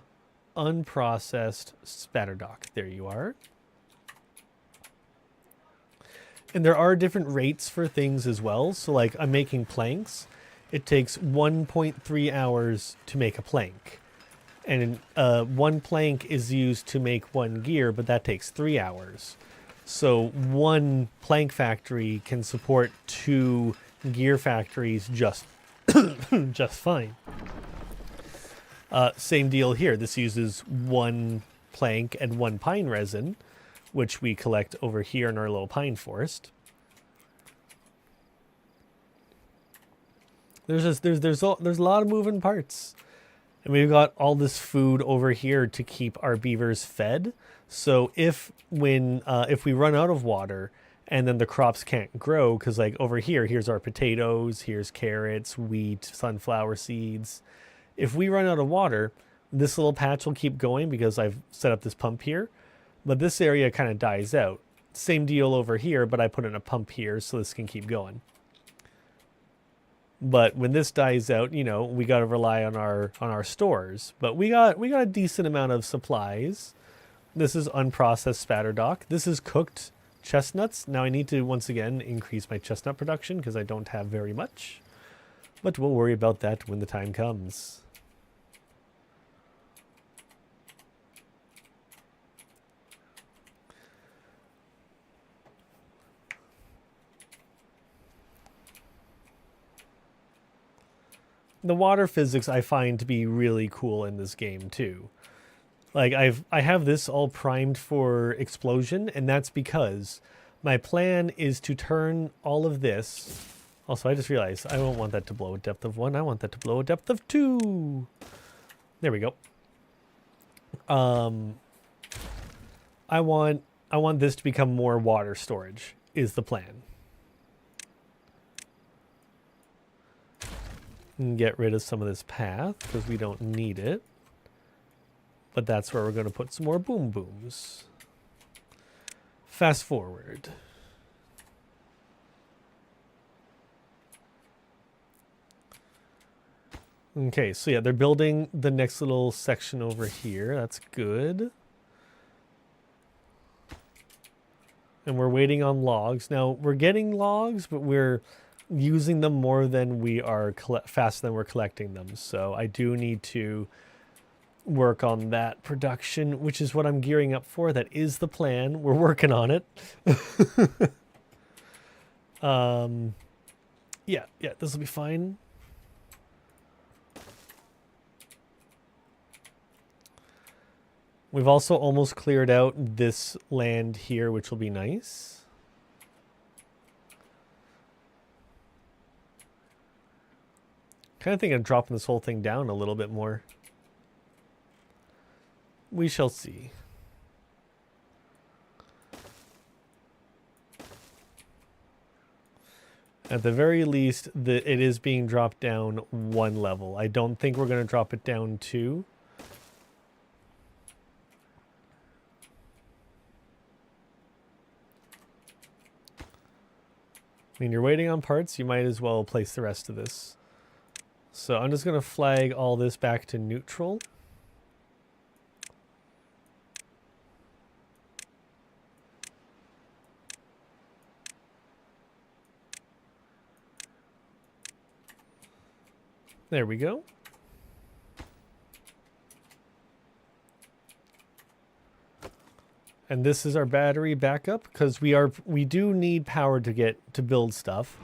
unprocessed Spatterdock. There you are. And there are different rates for things as well. So like I'm making planks. It takes 1.3 hours to make a plank. And one plank is used to make one gear, but that takes 3 hours. So one plank factory can support 2 gear factories just fine. Same deal here. This uses 1 plank and 1 pine resin, which we collect over here in our little pine forest. There's a lot of moving parts. And we've got all this food over here to keep our beavers fed. So if we run out of water and then the crops can't grow, because like over here, here's our potatoes, here's carrots, wheat, sunflower seeds. If we run out of water, this little patch will keep going because I've set up this pump here. But this area kind of dies out. Same deal over here, but I put in a pump here so this can keep going. But when this dies out, you know, we got to rely on our stores. But we got a decent amount of supplies. This is unprocessed spatterdock. This is cooked chestnuts. Now I need to once again increase my chestnut production because I don't have very much. But we'll worry about that when the time comes. The water physics I find to be really cool in this game too. Like I have this all primed for explosion, and that's because my plan is to turn all of this. Also, I just realized I don't want that to blow a depth of 1. I want that to blow a depth of 2. There we go. I want this to become more water storage is the plan. And get rid of some of this path because we don't need it. But that's where we're going to put some more boom booms. Fast forward. Okay, so yeah, they're building the next little section over here. That's good. And we're waiting on logs. Now, we're getting logs, but we're using them more than we are faster than we're collecting them. So I do need to work on that production, which is what I'm gearing up for. That is the plan. We're working on it. Yeah, this will be fine. We've also almost cleared out this land here, which will be nice. Kind of think of dropping this whole thing down a little bit more. We shall see. At the very least, it is being dropped down 1 level. I don't think we're going to drop it down 2. I mean, you're waiting on parts, you might as well place the rest of this. So I'm just going to flag all this back to neutral. There we go. And this is our battery backup because we do need power to build stuff,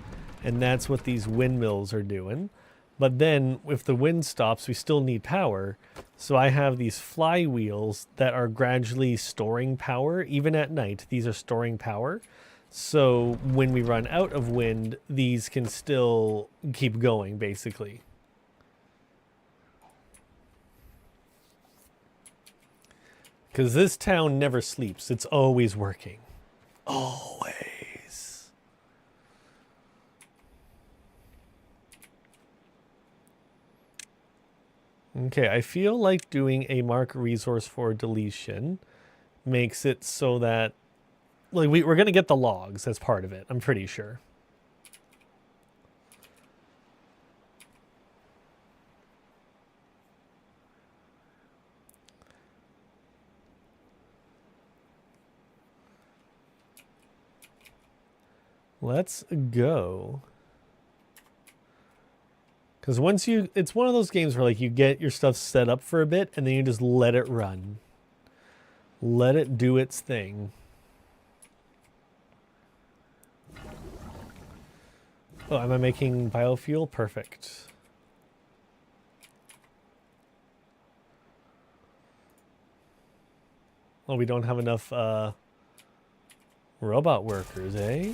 and that's what these windmills are doing. But then if the wind stops, we still need power. So I have these flywheels that are gradually storing power. Even at night, these are storing power. So when we run out of wind, these can still keep going, basically. Because this town never sleeps. It's always working. Always. Okay, I feel like doing a mark resource for deletion makes it so that like we're going to get the logs as part of it. I'm pretty sure. Let's go. Because it's one of those games where like you get your stuff set up for a bit and then you just let it run. Let it do its thing. Oh, am I making biofuel? Perfect. Well, we don't have enough robot workers, eh?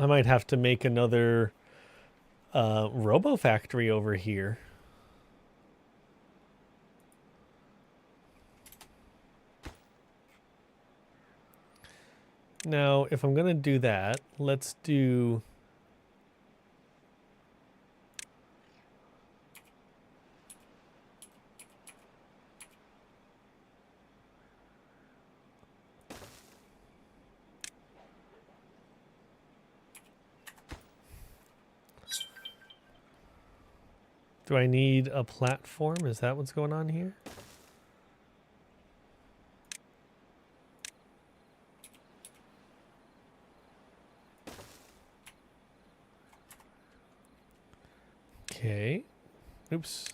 I might have to make another Robo Factory over here. Now, if I'm gonna do that, let's do... Do I need a platform? Is that what's going on here? Okay. Oops.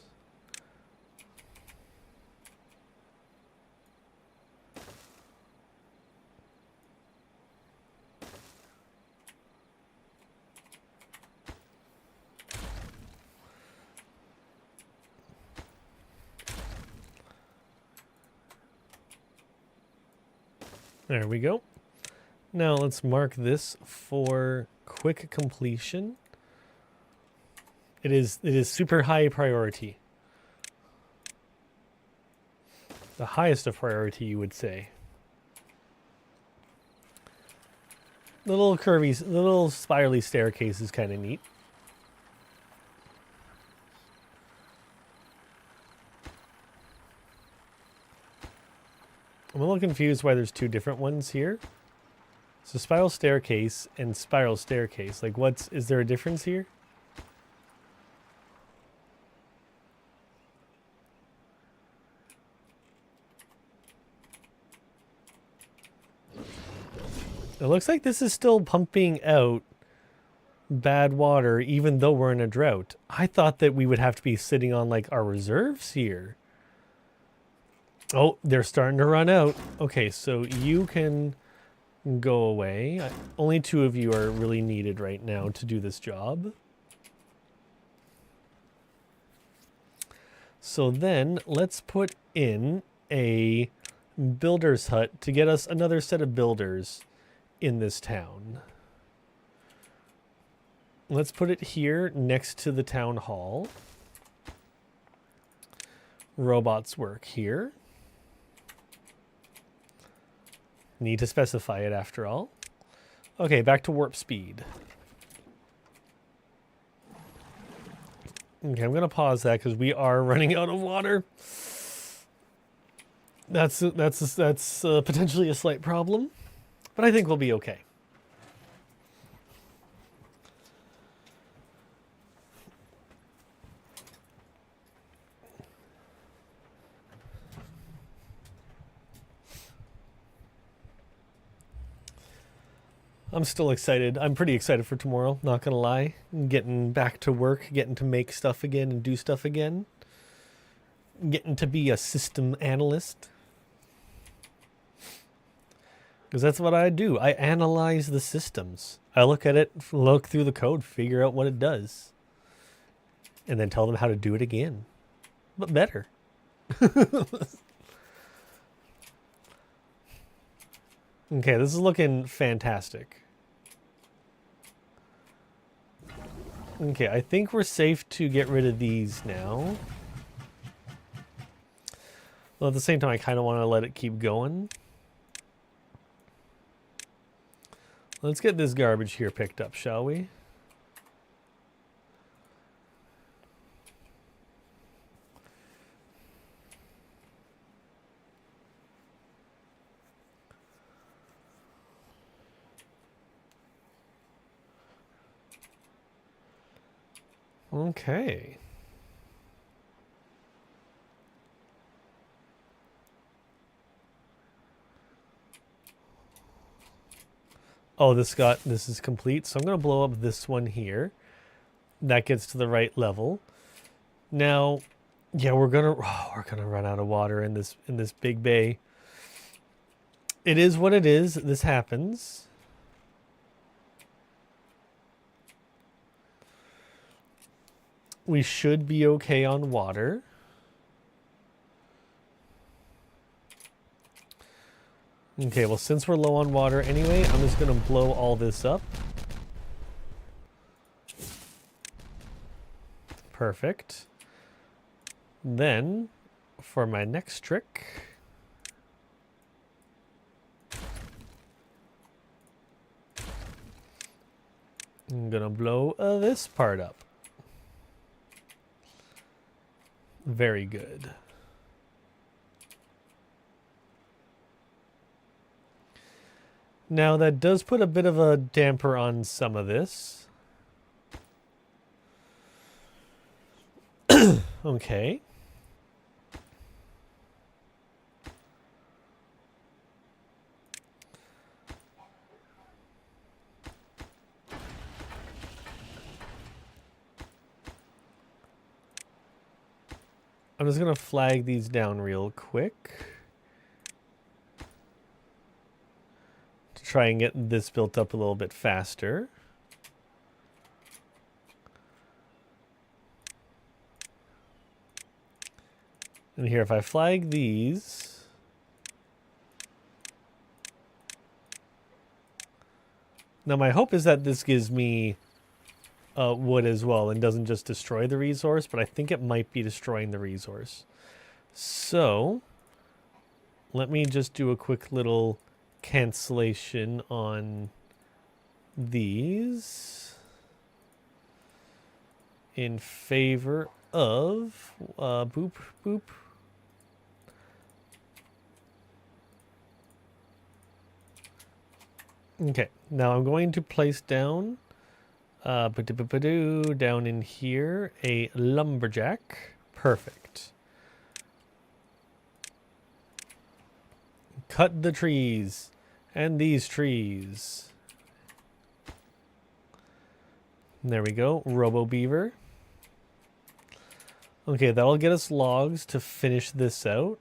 There we go. Now let's mark this for quick completion. It is super high priority. The highest of priority, you would say. The little curvy, the little spirally staircase is kind of neat. I'm a little confused why there's two different ones here. So spiral staircase and spiral staircase. Like is there a difference here? It looks like this is still pumping out bad water even though we're in a drought. I thought that we would have to be sitting on like our reserves here. Oh, they're starting to run out. Okay, so you can go away. Only two of you are really needed right now to do this job. So then let's put in a builder's hut to get us another set of builders in this town. Let's put it here next to the town hall. Robots work here. Need to specify it after all. Okay, back to warp speed. Okay, I'm going to pause that because we are running out of water. That's potentially a slight problem, but I think we'll be okay. I'm still excited. I'm pretty excited for tomorrow, not gonna lie. Getting back to work, getting to make stuff again and do stuff again. Getting to be a system analyst. Because that's what I do. I analyze the systems. I look at it, look through the code, figure out what it does. And then tell them how to do it again. But better. Okay, this is looking fantastic. Okay, I think we're safe to get rid of these now. Well, at the same time, I kind of want to let it keep going. Let's get this garbage here picked up, shall we? Okay. Oh, this is complete. So I'm going to blow up this one here. That gets to the right level. Now, yeah, we're going to run out of water in this big bay. It is what it is. This happens. We should be okay on water. Okay, well, since we're low on water anyway, I'm just going to blow all this up. Perfect. Then, for my next trick, I'm gonna blow this part up. Very good. Now that does put a bit of a damper on some of this. Okay. I'm just going to flag these down real quick to try and get this built up a little bit faster. And here, if I flag these, now my hope is that this gives me wood as well and doesn't just destroy the resource, but I think it might be destroying the resource. So let me just do a quick little cancellation on these in favor of boop boop. Okay, now I'm going to place down down in here a lumberjack. Perfect. Cut the trees and these trees. There we go. Robo Beaver. Okay, that'll get us logs to finish this out.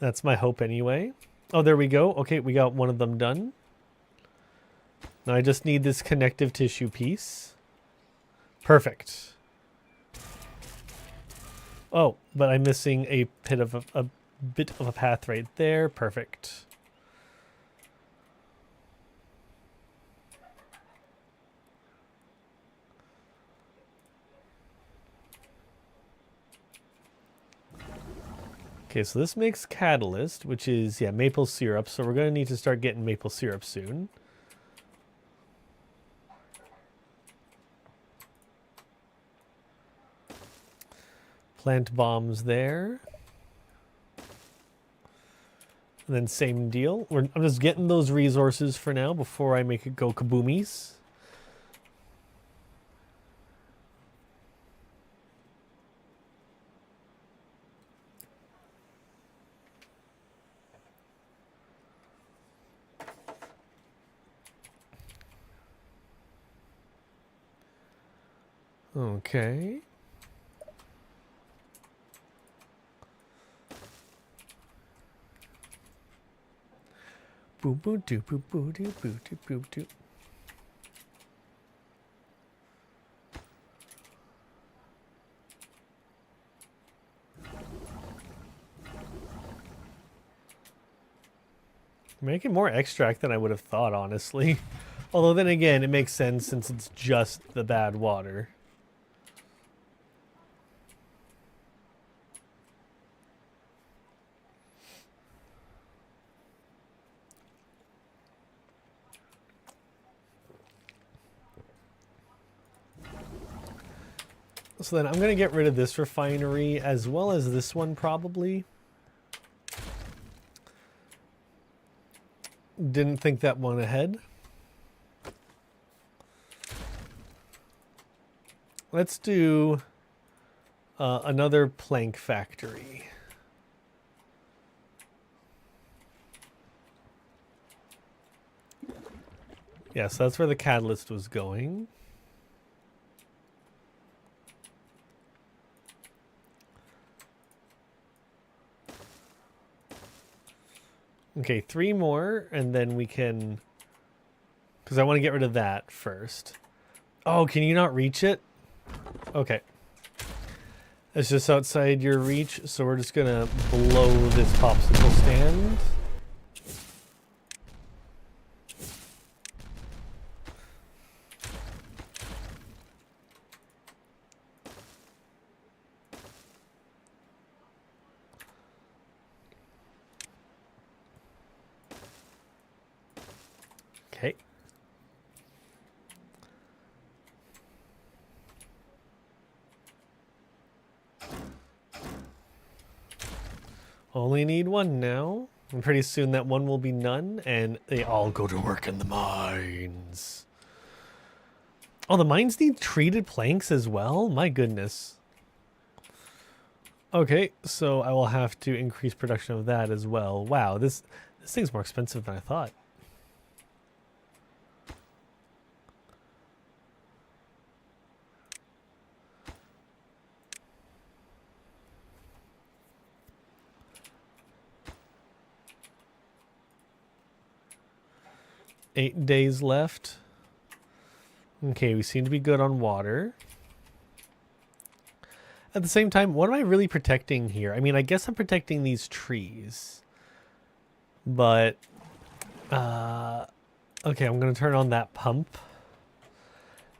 That's my hope anyway. Oh, there we go. Okay, we got one of them done. Now I just need this connective tissue piece. Perfect. Oh, but I'm missing a bit of a path right there. Perfect. Okay, so this makes catalyst, which is, yeah, maple syrup. So we're going to need to start getting maple syrup soon. Plant bombs there. And then same deal. I'm just getting those resources for now before I make it go kaboomies. Okay. Boo boo doo boo boo doo boo doo boo doo. Making more extract than I would have thought, honestly. Although then again, it makes sense since it's just the bad water. So then I'm going to get rid of this refinery as well as this one probably. Didn't think that one ahead. Let's do another plank factory. Yeah, so that's where the catalyst was going. Okay, 3 more, and then we can... Because I want to get rid of that first. Oh, can you not reach it? Okay. It's just outside your reach, so we're just going to blow this popsicle stand. Only need one now. And pretty soon that one will be none, and they all go to work in the mines. Oh, the mines need treated planks as well? My goodness. Okay, so I will have to increase production of that as well. Wow, this thing's more expensive than I thought. Eight days left. Okay, we seem to be good on water. At the same time, what am I really protecting here? I mean, I guess I'm protecting these trees. But, okay, I'm going to turn on that pump.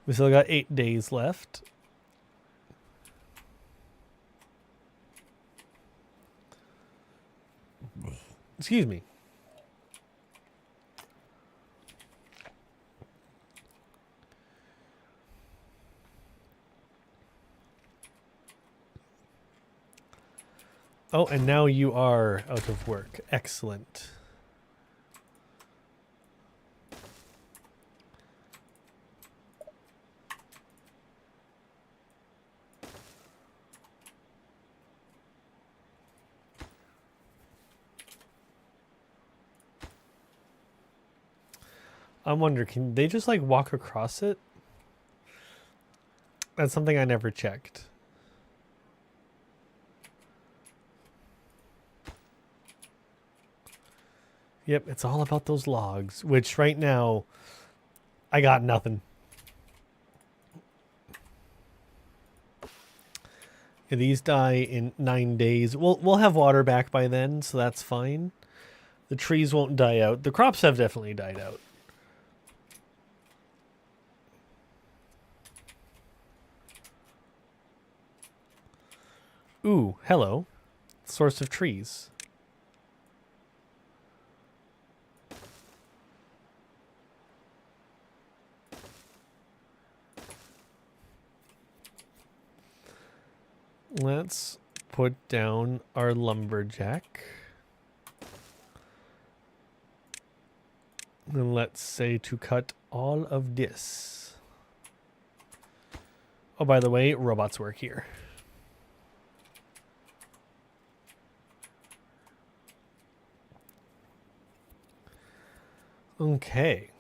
We still got 8 days left. Excuse me. Oh, and now you are out of work. Excellent. I wonder, can they just like walk across it? That's something I never checked. Yep, it's all about those logs, which right now, I got nothing. Yeah, these die in 9 days. We'll have water back by then, so that's fine. The trees won't die out. The crops have definitely died out. Ooh, hello. Source of trees. Let's put down our lumberjack. And let's say to cut all of this. Oh, by the way, robots work here. Okay.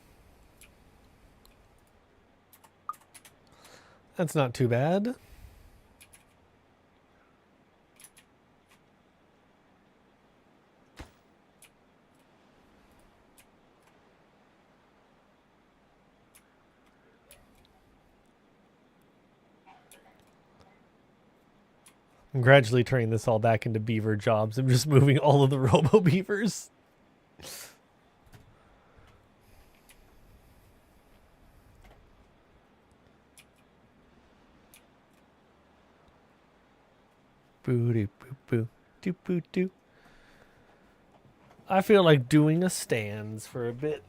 That's not too bad. I'm gradually turning this all back into beaver jobs. I'm just moving all of the robo beavers. Boo doo boo boo doo boo doo. I feel like doing a stands for a bit.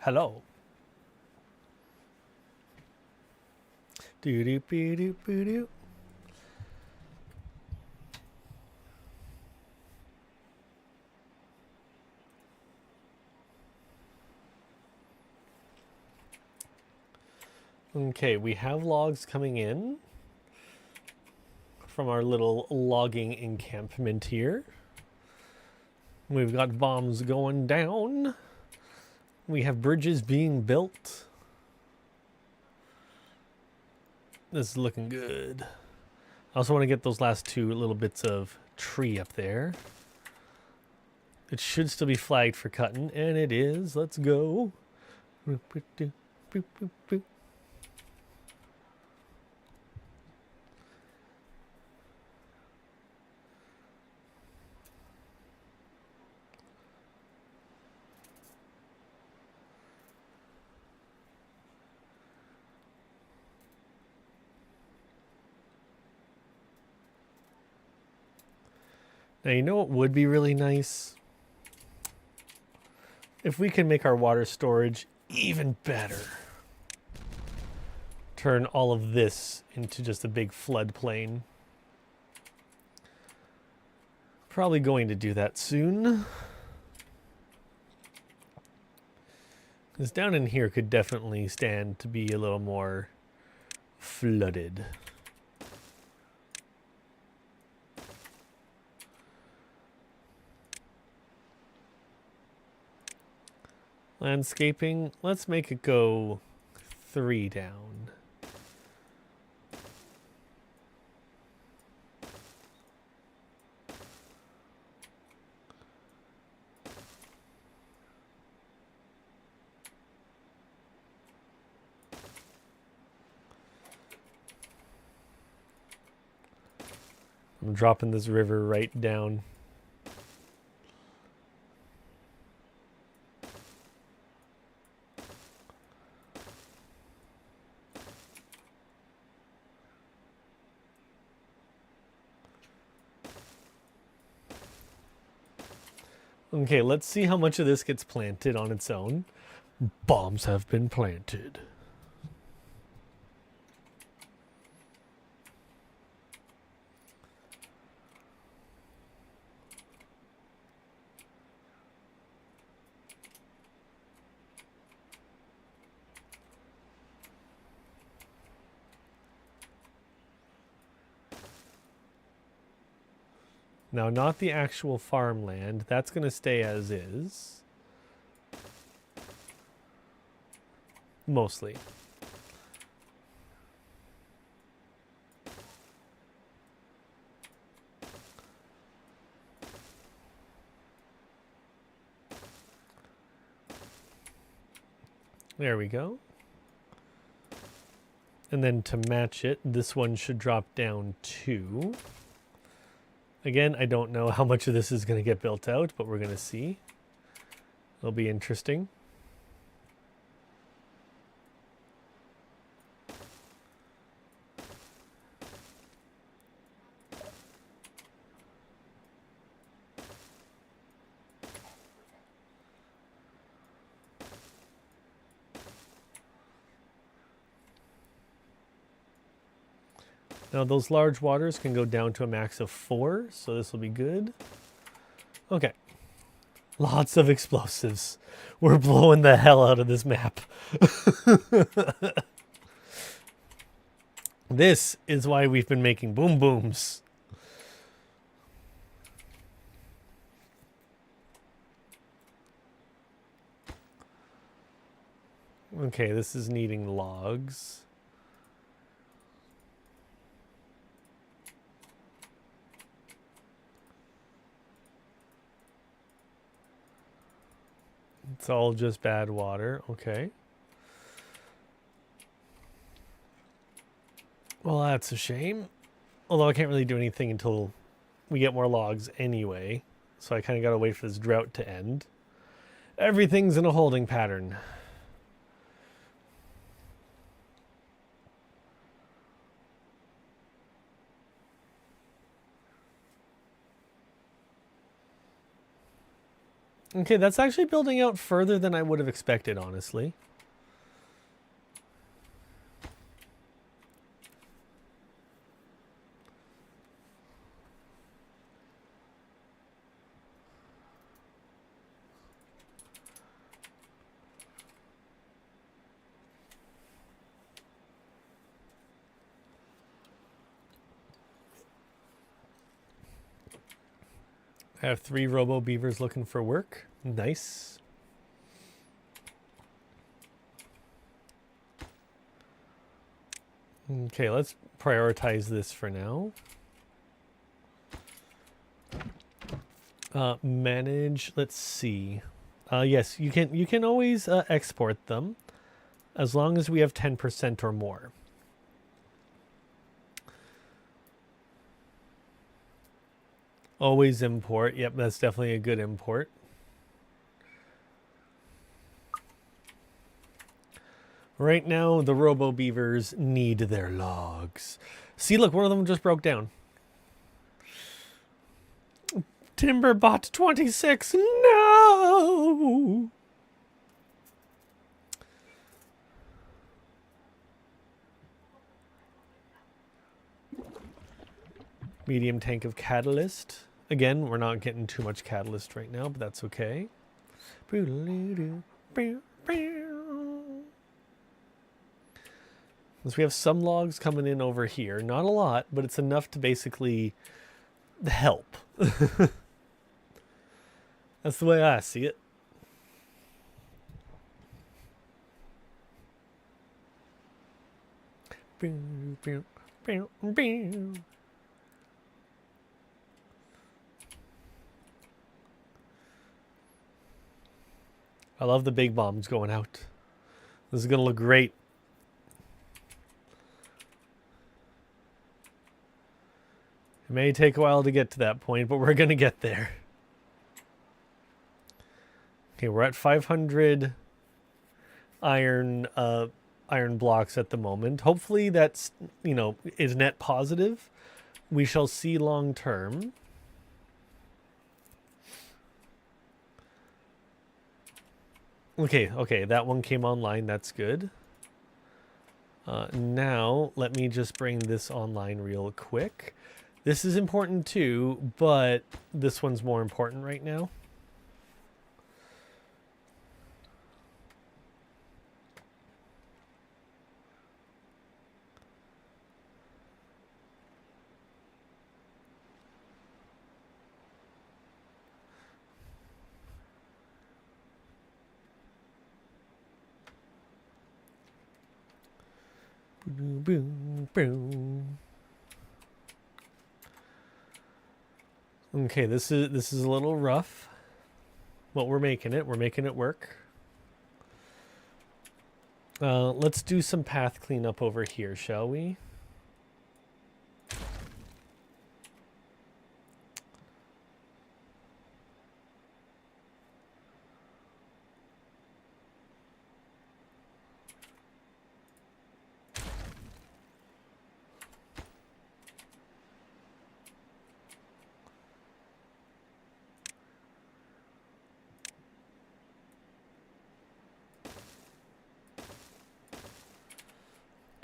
Hello. Doo doo boo doo boo doo. Okay, we have logs coming in from our little logging encampment here. We've got bombs going down. We have bridges being built. This is looking good. I also want to get those last 2 little bits of tree up there. It should still be flagged for cutting, and it is. Let's go. Now, you know what would be really nice? If we can make our water storage even better. Turn all of this into just a big floodplain. Probably going to do that soon. Because down in here could definitely stand to be a little more flooded. Landscaping, let's make it go 3 down. I'm dropping this river right down. Okay, let's see how much of this gets planted on its own. Bombs have been planted. Now, not the actual farmland. That's going to stay as is. Mostly. There we go. And then to match it, this one should drop down 2. Again, I don't know how much of this is going to get built out, but we're going to see. It'll be interesting. Now those large waters can go down to a max of 4, so this will be good. Okay. Lots of explosives. We're blowing the hell out of this map. This is why we've been making boom booms. Okay, this is needing logs. It's all just bad water. Okay. Well, that's a shame. Although I can't really do anything until we get more logs anyway. So I kind of got to wait for this drought to end. Everything's in a holding pattern. Okay, that's actually building out further than I would have expected, honestly. I have 3 robo beavers looking for work. Nice. Okay, let's prioritize this for now. Manage, let's see. Yes, you can always export them as long as we have 10% or more. Always import. Yep, that's definitely a good import. Right now, the robo beavers need their logs. See, look, one of them just broke down. Timber Bot 26. No. Medium tank of catalyst. Again, we're not getting too much catalyst right now, but that's okay. So we have some logs coming in over here. Not a lot, but it's enough to basically help. That's the way I see it. I love the big bombs going out. This is going to look great. It may take a while to get to that point, but we're going to get there. Okay, we're at 500 iron blocks at the moment. Hopefully that's, is net positive. We shall see long term. Okay, that one came online. That's good. Now, let me just bring this online real quick. This is important too, but this one's more important right now. Boom, boom, boom. Okay, this is a little rough, but we're making it. We're making it work. Let's do some path cleanup over here, shall we?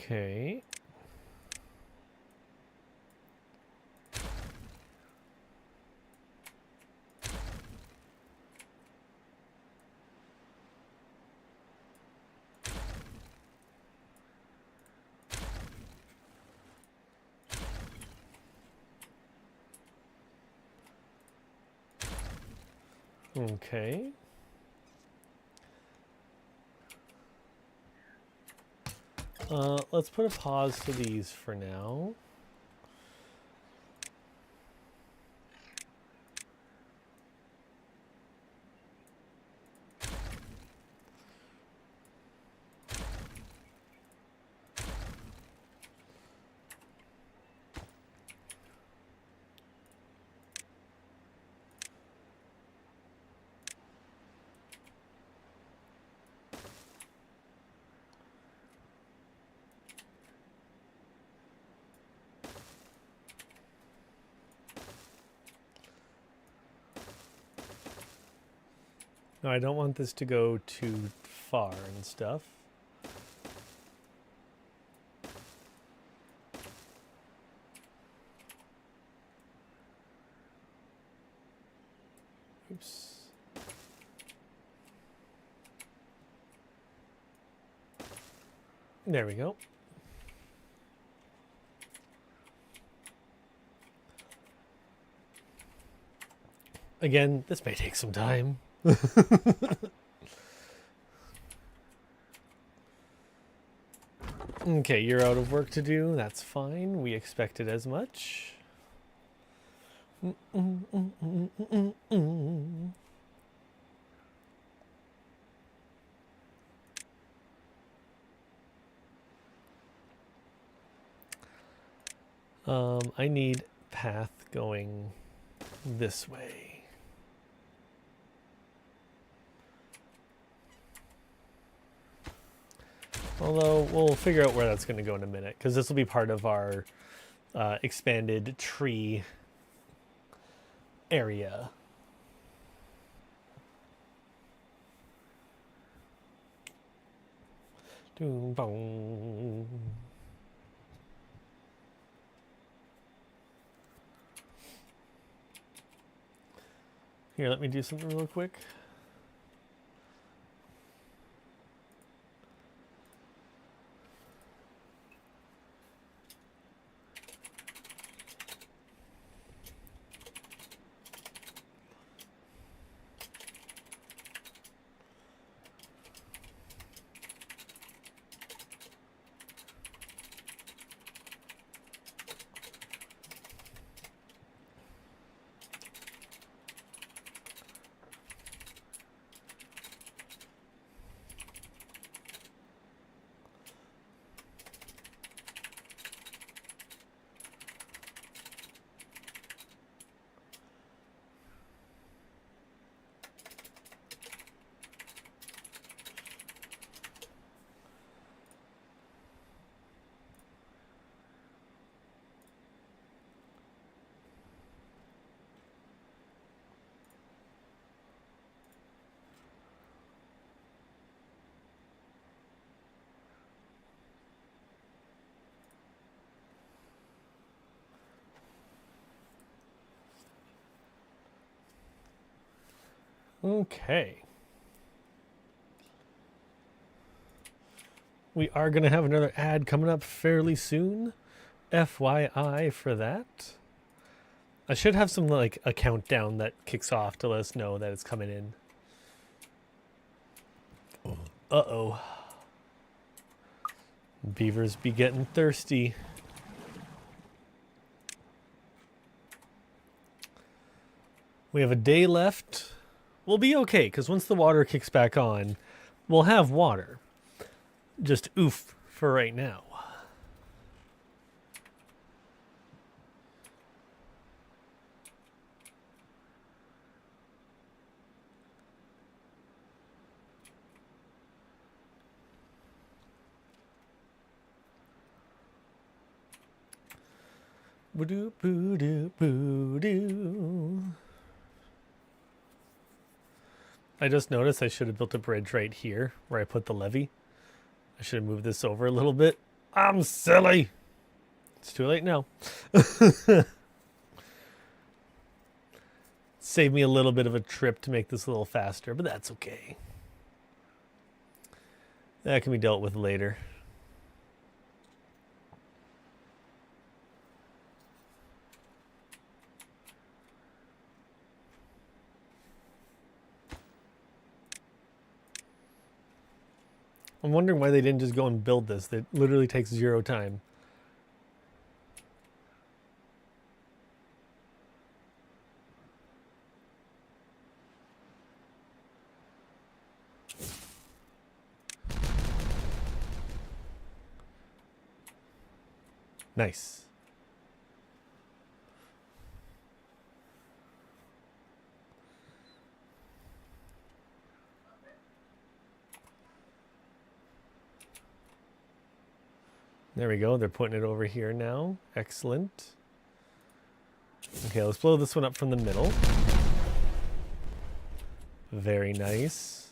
Okay. Okay. Let's put a pause to these for now. No, I don't want this to go too far and stuff. Oops. There we go. Again, this may take some time. Okay, you're out of work to do. That's fine. We expected as much. I need path going this way. Although we'll figure out where that's going to go in a minute, because this will be part of our expanded tree area. Doom, boom. Here, let me do something real quick. Okay. We are going to have another ad coming up fairly soon. FYI for that. I should have some like a countdown that kicks off to let us know that it's coming in. Uh-oh. Beavers be getting thirsty. We have a day left. We'll be okay, because once the water kicks back on, we'll have water. Just oof for right now. Boo-doo, boo-doo, boo-doo. I just noticed I should have built a bridge right here where I put the levee. I should have moved this over a little bit. I'm silly. It's too late now. Save me a little bit of a trip to make this a little faster, but that's okay. That can be dealt with later. I'm wondering why they didn't just go and build this. It literally takes 0 time. Nice. There we go. They're putting it over here now. Excellent. Okay, let's blow this one up from the middle. Very nice.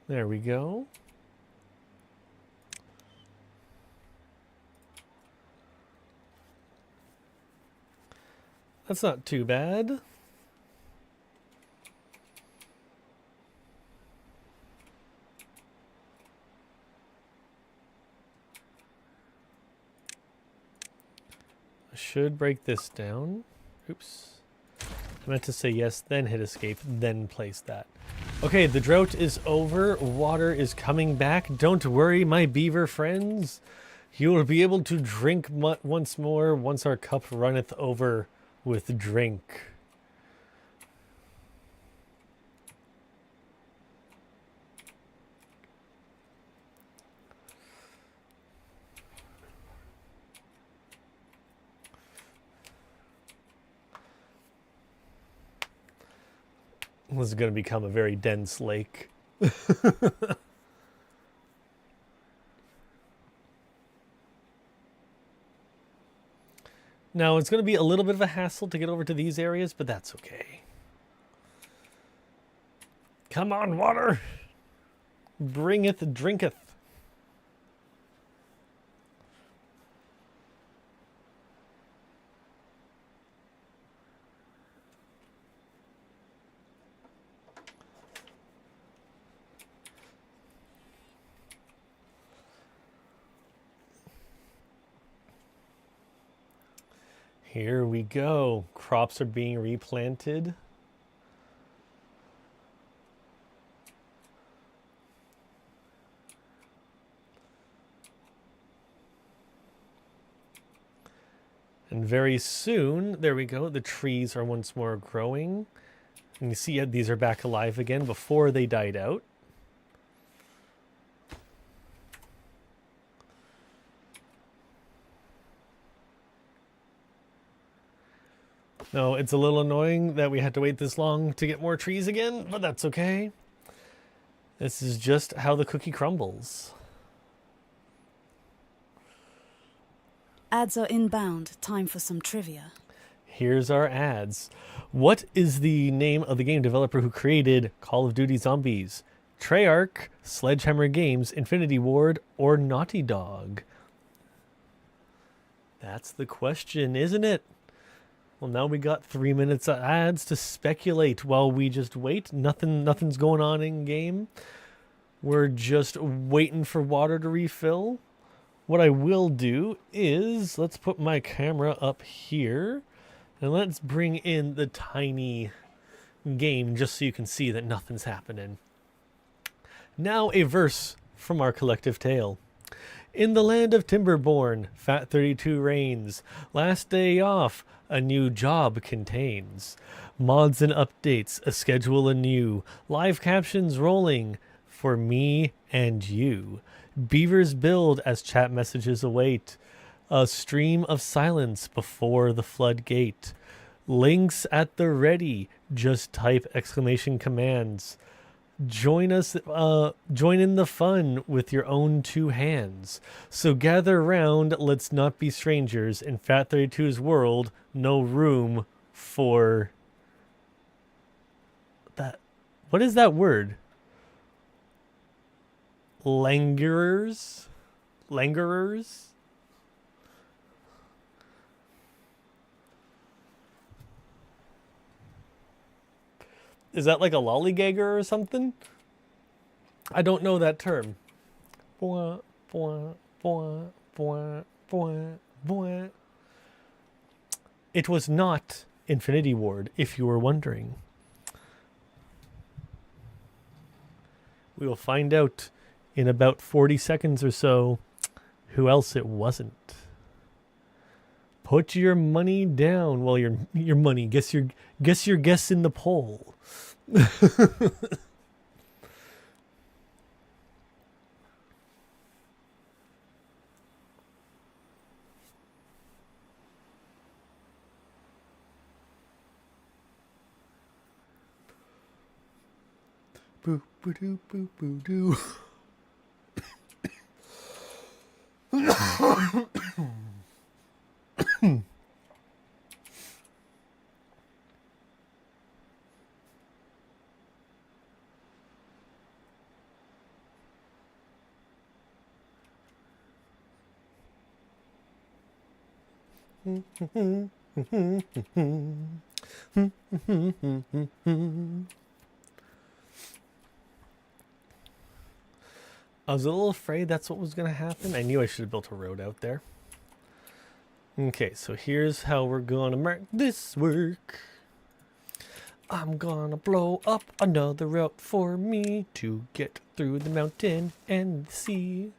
There we go. That's not too bad. I should break this down. Oops. I meant to say yes, then hit escape, then place that. Okay, the drought is over. Water is coming back. Don't worry, my beaver friends. You will be able to drink once more once our cup runneth over with drink. This is going to become a very dense lake. Now, it's going to be a little bit of a hassle to get over to these areas, but that's okay. Come on, water! Bringeth, drinketh. Here we go. Crops are being replanted. And very soon, there we go, the trees are once more growing. And you see these are back alive again before they died out. No, it's a little annoying that we had to wait this long to get more trees again, but that's okay. This is just how the cookie crumbles. Ads are inbound. Time for some trivia. Here's our ads. What is the name of the game developer who created Call of Duty Zombies? Treyarch, Sledgehammer Games, Infinity Ward, or Naughty Dog? That's the question, isn't it? Well, now we got 3 minutes of ads to speculate while we just wait. Nothing's going on in game. We're just waiting for water to refill. What I will do is, let's put my camera up here and let's bring in the tiny game just so you can see that nothing's happening. Now a verse from our collective tale. In the land of Timberborn, Fat 32 reigns. Last day off, a new job contains. Mods and updates, a schedule anew. Live captions rolling for me and you. Beavers build as chat messages await. A stream of silence before the floodgate. Links at the ready, just type exclamation commands. Join us, join in the fun with your own two hands. So gather round, let's not be strangers. In Fat 32's world, no room for that. What is that word? Langerers? Langerers? Is that like a lollygagger or something? I don't know that term. Bwah, bwah, bwah, bwah, bwah, bwah. It was not Infinity Ward, if you were wondering. We will find out in about 40 seconds or so who else it wasn't. Put your money down. Well, your money. Guess your guess in the poll. Boo boo doo boo boo doo. I was a little afraid that's what was going to happen. I knew I should have built a road out there. Okay, so here's how we're going to make this work. I'm gonna blow up another route for me to get through the mountain and the sea.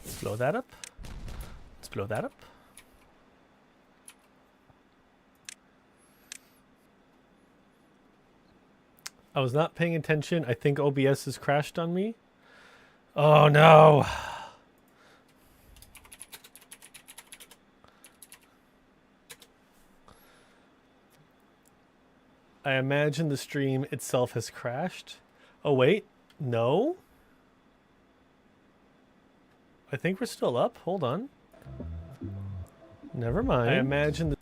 Let's blow that up. Let's blow that up. I was not paying attention. I think OBS has crashed on me. Oh no. I imagine the stream itself has crashed. Oh, wait. No? I think we're still up. Hold on. Never mind. I imagine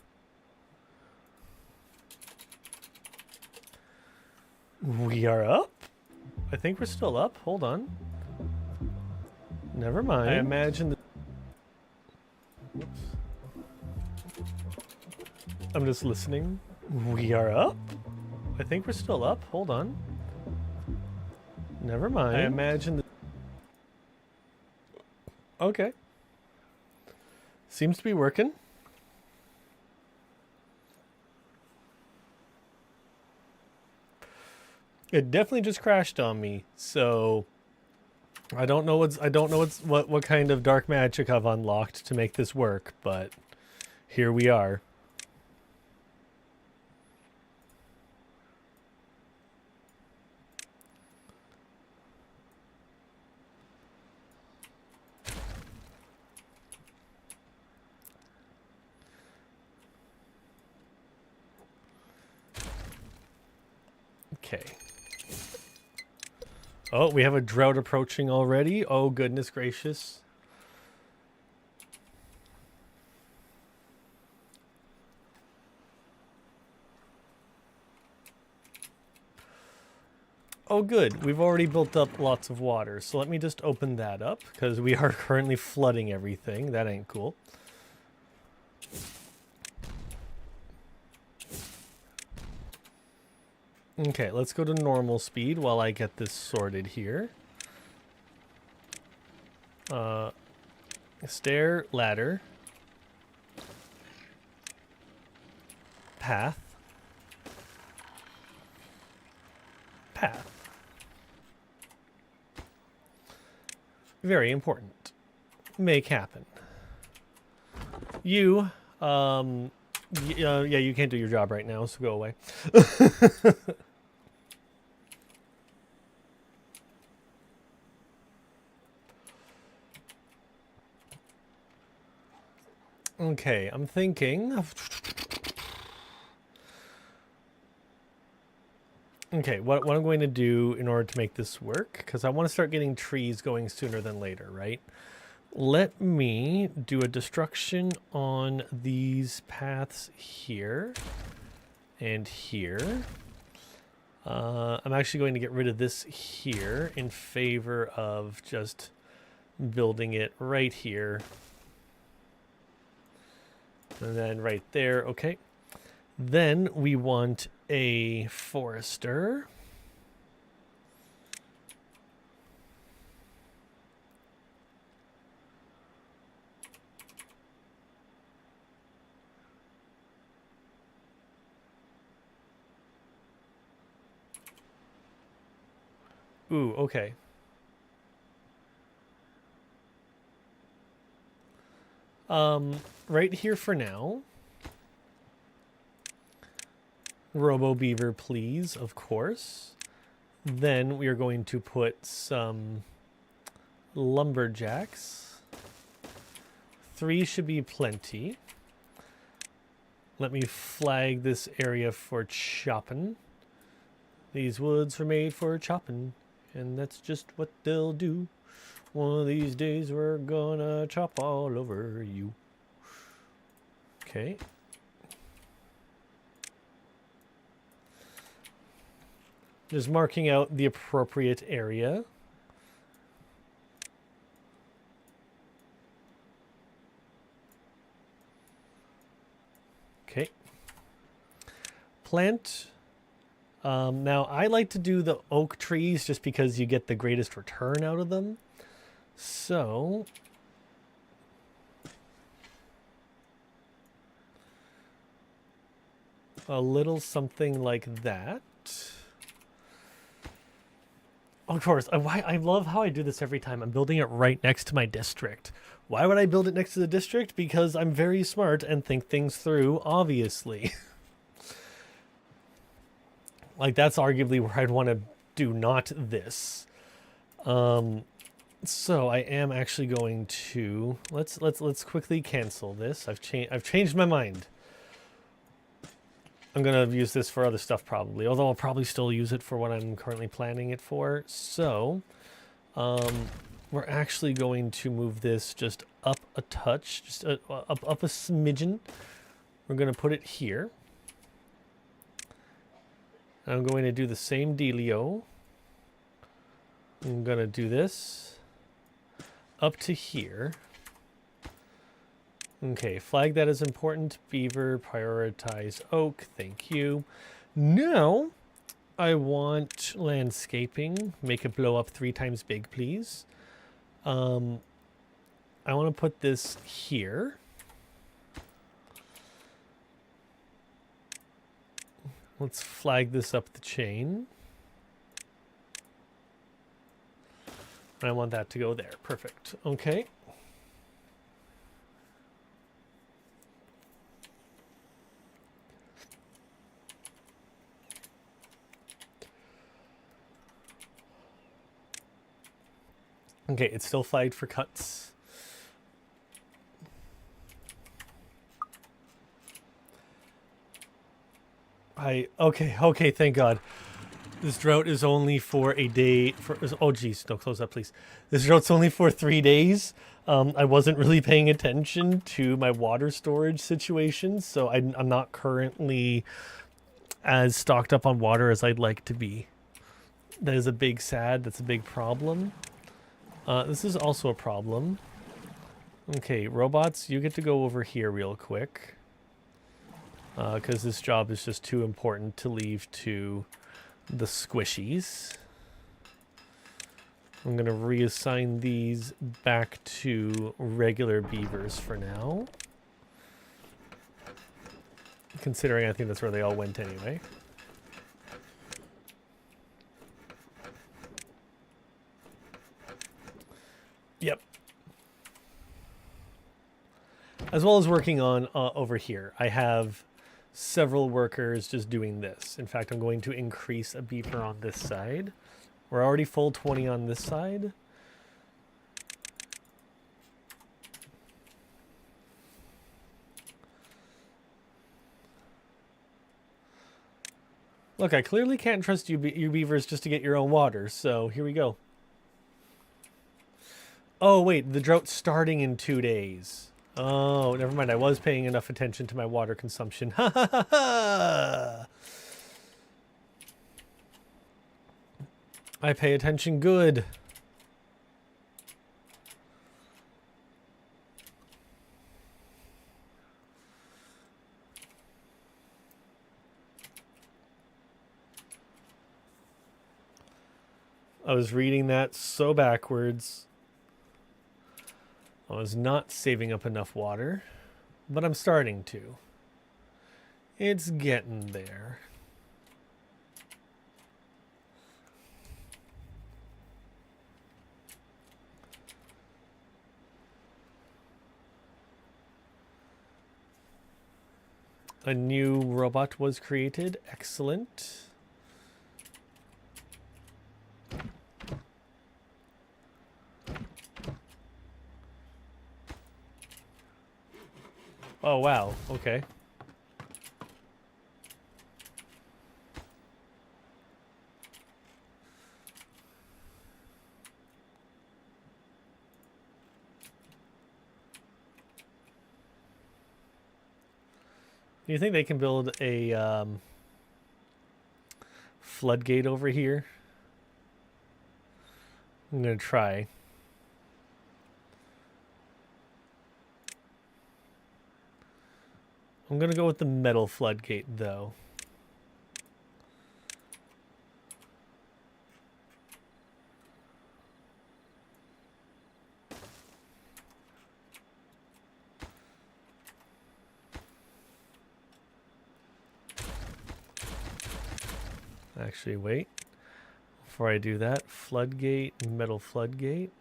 we are up? I think we're still up. Hold on. Never mind. I imagine Whoops. I'm just listening. We are up? I think we're still up. Hold on. Never mind. I imagine Okay. Seems to be working. It definitely just crashed on me, so I don't know what kind of dark magic I've unlocked to make this work, but here we are. Okay. Oh, we have a drought approaching already. Oh, goodness gracious. Oh, good. We've already built up lots of water. So let me just open that up because we are currently flooding everything. That ain't cool. Okay, let's go to normal speed while I get this sorted here. Stair, ladder. Path. Path. Very important. Make happen. You, yeah, you can't do your job right now, so go away. Okay, I'm thinking. Okay, what I'm going to do in order to make this work, because I want to start getting trees going sooner than later, right? Let me do a destruction on these paths here and here. I'm actually going to get rid of this here in favor of just building it right here. And then right there, okay. Then we want a forester. Ooh, okay. Right here for now. Robo Beaver, please, of course. Then we are going to put some lumberjacks. 3 should be plenty. Let me flag this area for chopping. These woods were made for chopping, and that's just what they'll do. One of these days we're gonna chop all over you. Okay. Just marking out the appropriate area. Okay. Plant. Now, I like to do the oak trees just because you get the greatest return out of them. So, a little something like that. Of course, I love how I do this every time. I'm building it right next to my district. Why would I build it next to the district? Because I'm very smart and think things through, obviously. Like, that's arguably where I'd want to do not this. So I am actually going to let's quickly cancel this. I've changed my mind. I'm going to use this for other stuff probably, although I'll probably still use it for what I'm currently planning it for. So, we're actually going to move this just up a touch, just up a smidgen. We're going to put it here. I'm going to do the same dealio. I'm going to do this up to here. Okay, flag that as important. Beaver, prioritize oak. Thank you. Now, I want landscaping. Make it blow up 3 times big, please. I want to put this here. Let's flag this up the chain. I want that to go there. Perfect. Okay. Okay, it's still flagged for cuts. Okay, thank God. This drought is only for a day. Oh, geez, don't close that, please. This drought's only for 3 days. I wasn't really paying attention to my water storage situation, so I'm not currently as stocked up on water as I'd like to be. That is a big sad. That's a big problem. This is also a problem. Okay, robots, you get to go over here real quick. Because this job is just too important to leave to the squishies. I'm going to reassign these back to regular beavers for now. Considering I think that's where they all went anyway. Yep. As well as working on over here. I have several workers just doing this. In fact, I'm going to increase a beaver on this side. We're already full 20 on this side. Look, I clearly can't trust you beavers just to get your own water, so here we go. Oh, wait, the drought's starting in 2 days. Oh, never mind. I was paying enough attention to my water consumption. Ha ha ha ha! I pay attention good. I was reading that so backwards. I was not saving up enough water, but I'm starting to. It's getting there. A new robot was created. Excellent. Oh, wow. Okay. Do you think they can build a floodgate over here? I'm going to try. I'm going to go with the metal floodgate, though. Actually, wait. Before I do that, floodgate, metal floodgate.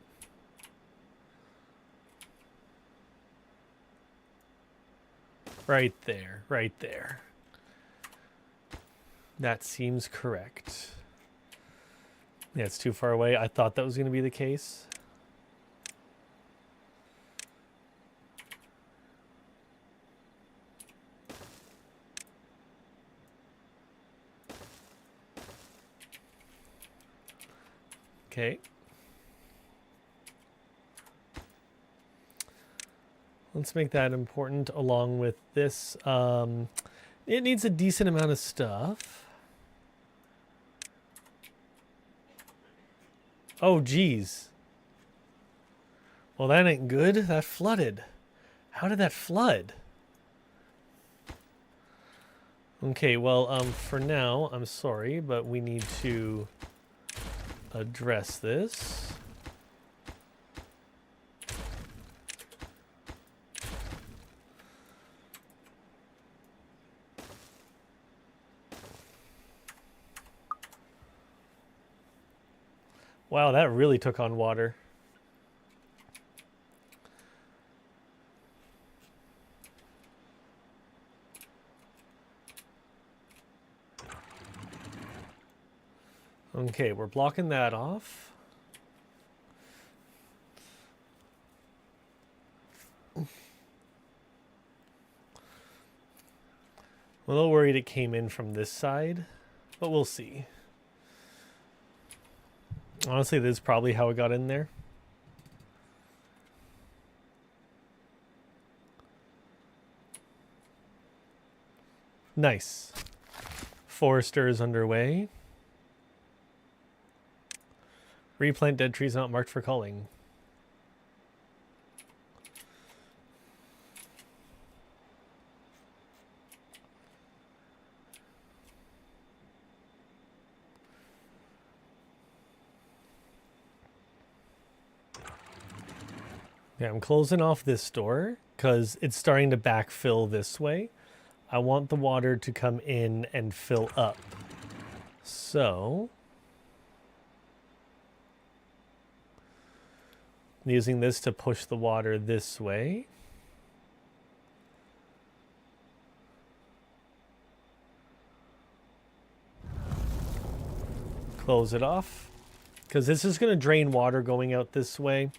Right there, right there. That seems correct. Yeah, it's too far away. I thought that was going to be the case. Okay. Let's make that important along with this. It needs a decent amount of stuff. Oh, geez. Well, that ain't good. That flooded. How did that flood? Okay, well, for now, I'm sorry, but we need to address this. Wow, that really took on water. Okay, we're blocking that off. I'm a little worried it came in from this side, but we'll see. Honestly, this is probably how it got in there. Nice. Forester is underway. Replant dead trees not marked for culling. Yeah, I'm closing off this door because it's starting to backfill this way. I want the water to come in and fill up. So, using this to push the water this way. Close it off because this is going to drain water going out this way.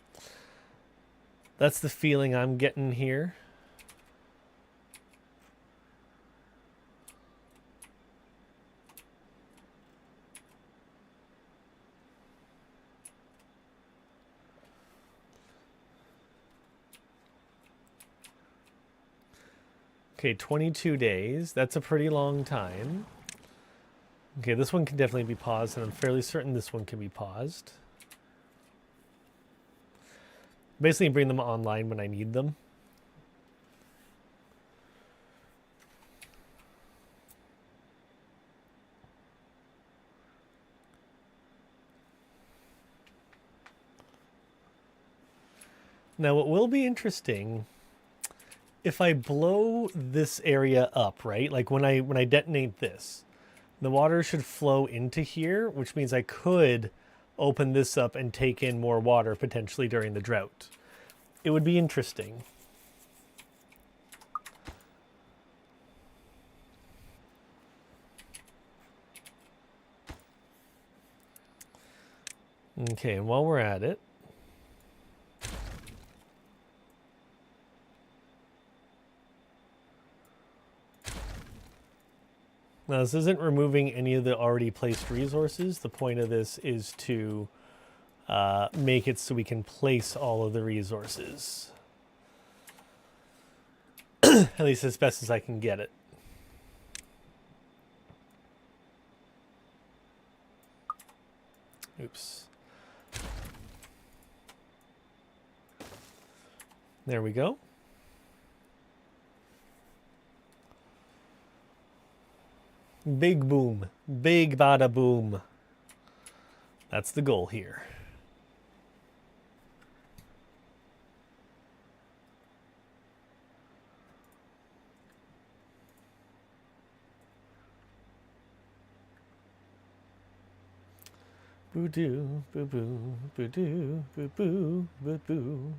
That's the feeling I'm getting here. Okay, 22 days. That's a pretty long time. Okay, this one can definitely be paused, and I'm fairly certain this one can be paused. Basically bring them online when I need them. Now, what will be interesting, if I blow this area up, right? Like when I detonate this, the water should flow into here, which means I could open this up and take in more water potentially during the drought. It would be interesting. Okay, and while we're at it, now this isn't removing any of the already placed resources. The point of this is to make it so we can place all of the resources. At least as best as I can get it. Oops. There we go. Big boom. Big bada boom. That's the goal here. Boo-doo, boo-boo, boo-doo, boo-boo, boo-boo.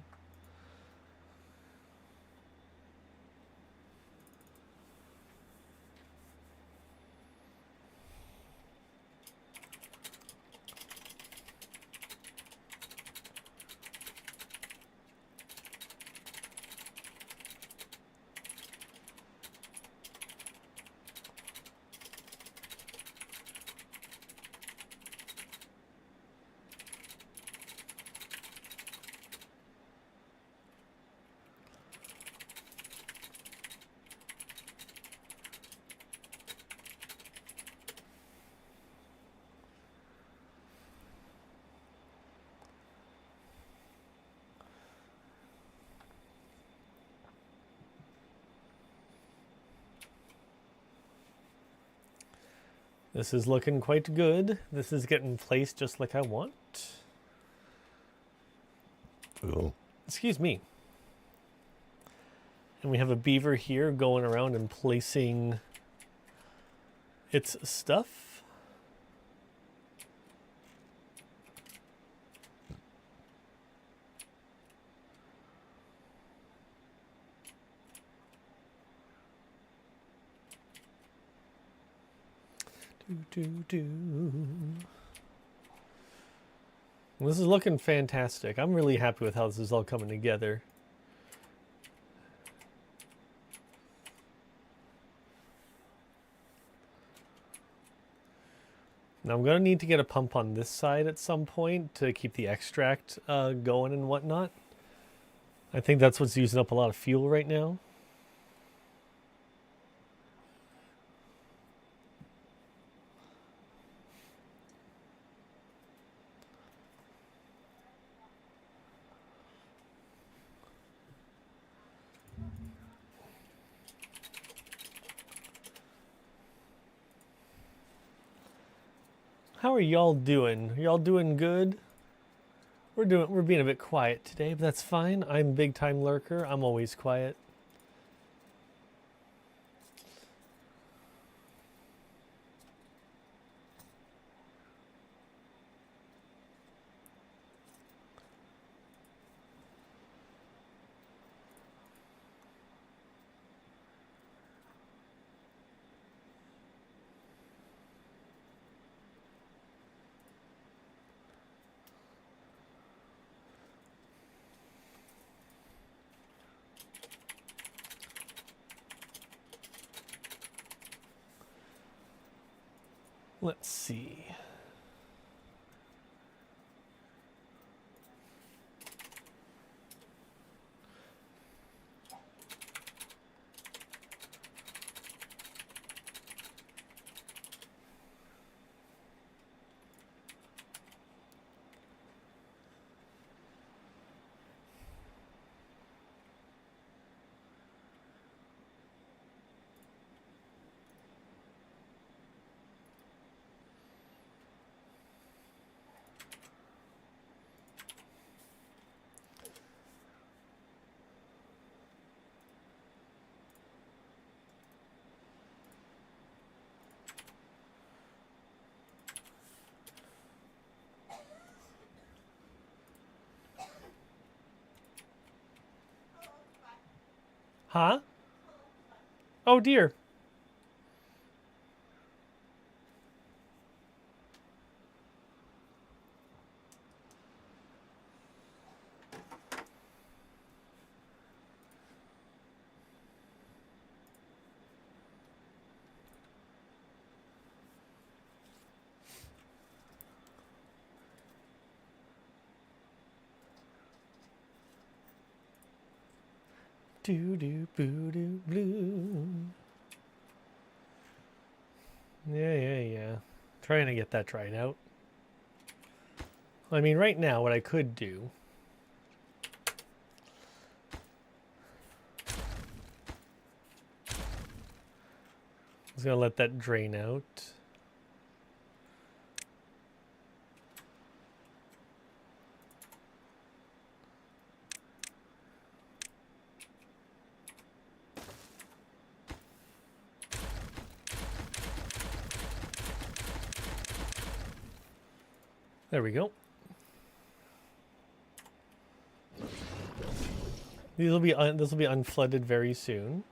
This is looking quite good. This is getting placed just like I want. Oh. Excuse me. And we have a beaver here going around and placing its stuff. This is looking fantastic. I'm really happy with how this is all coming together. Now I'm going to need to get a pump on this side at some point to keep the extract going and whatnot. I think that's what's using up a lot of fuel right now. How are y'all doing? Are y'all doing good? We're being a bit quiet today, but that's fine. I'm big time lurker. I'm always quiet. Let's see. Huh? Oh dear. Do do boo do blue. Yeah. Trying to get that dried out. I mean, right now, what I could do is gonna let that drain out. There we go. This will be unflooded very soon.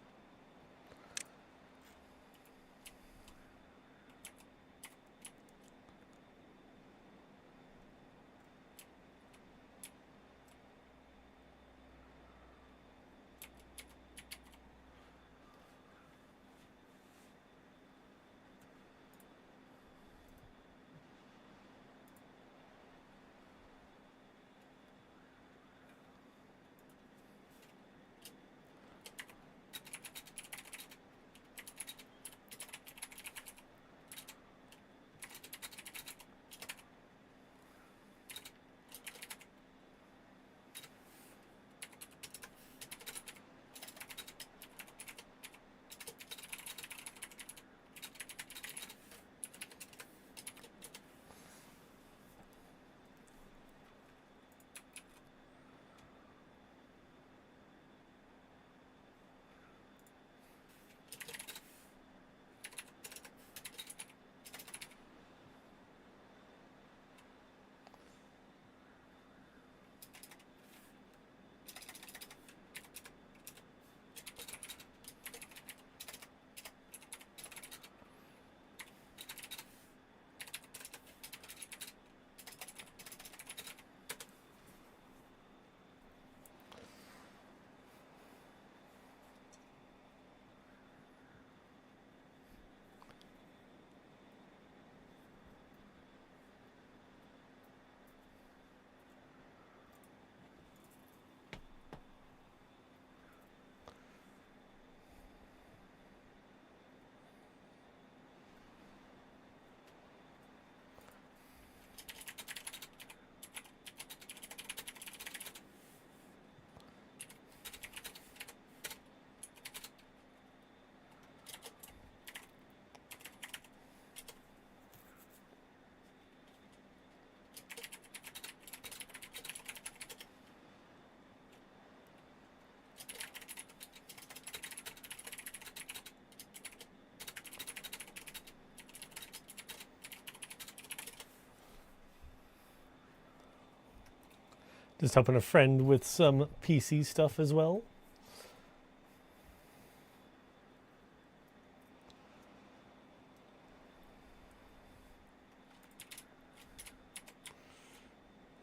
Just helping a friend with some PC stuff as well.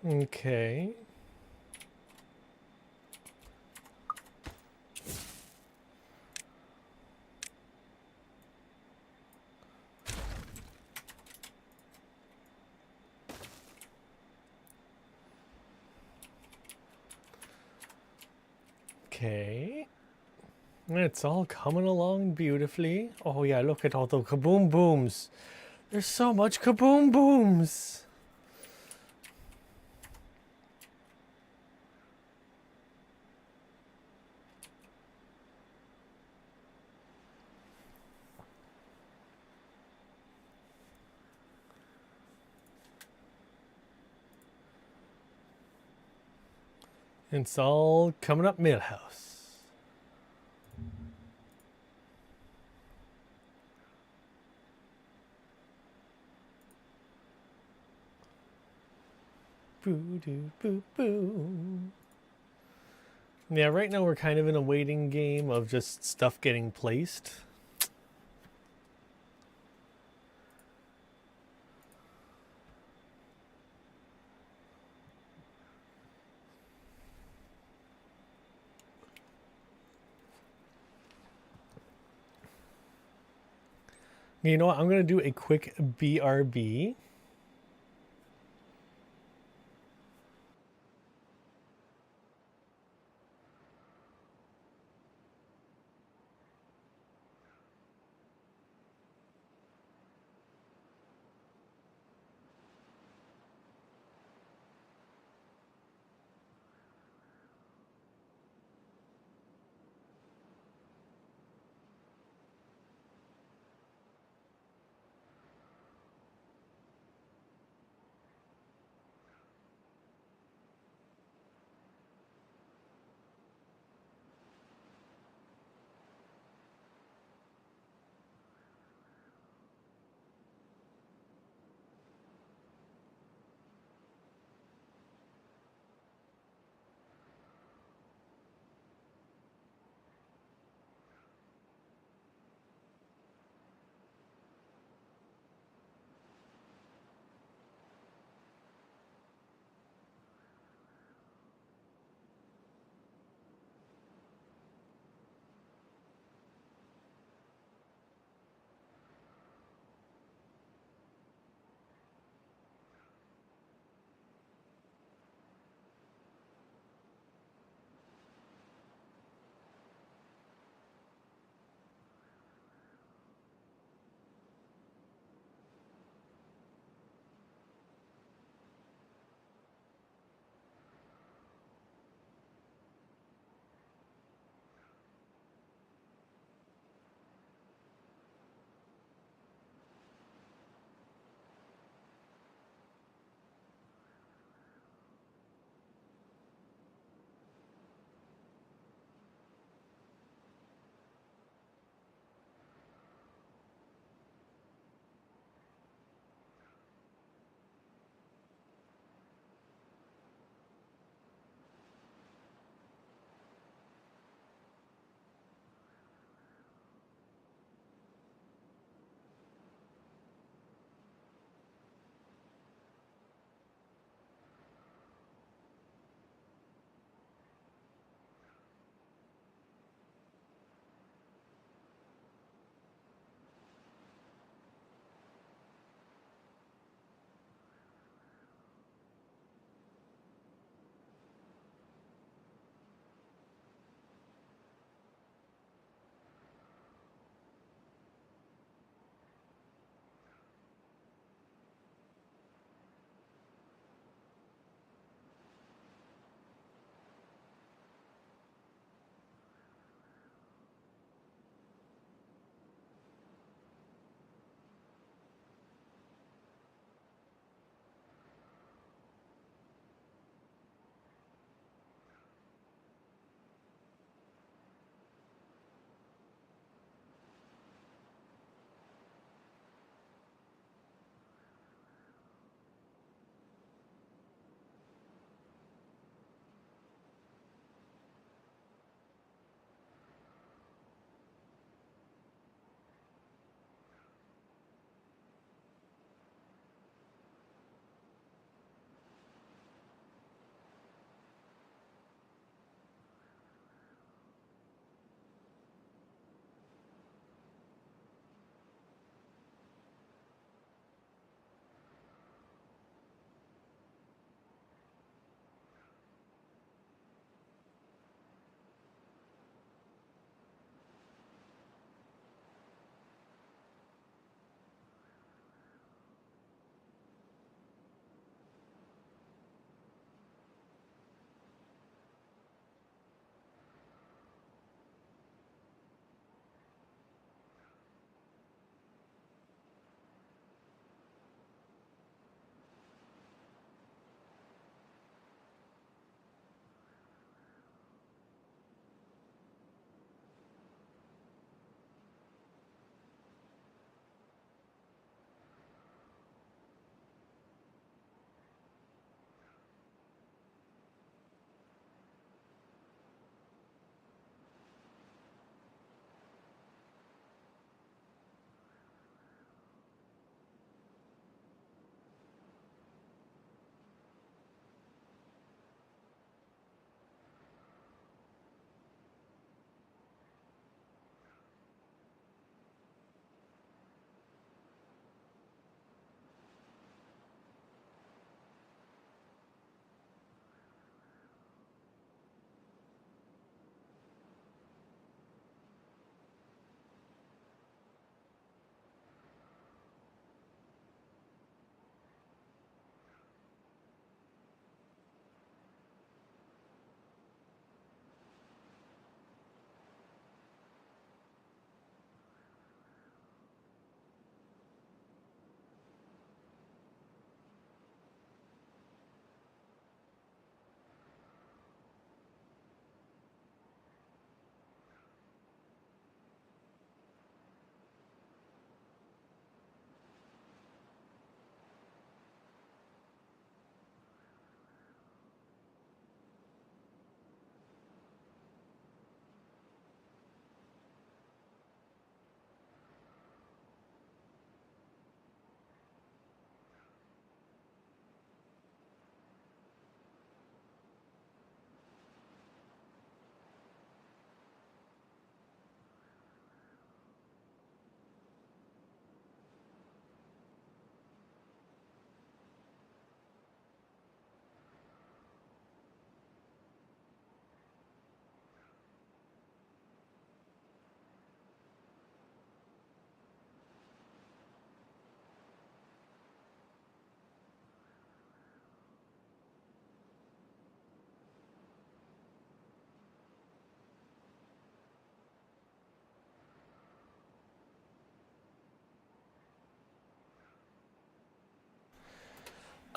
Okay. Okay. It's all coming along beautifully. Oh yeah, look at all the kaboom booms. There's so much kaboom booms. It's all coming up Millhouse. Boo doo boo boo. Yeah, right now we're kind of in a waiting game of just stuff getting placed. You know what? I'm going to do a quick BRB.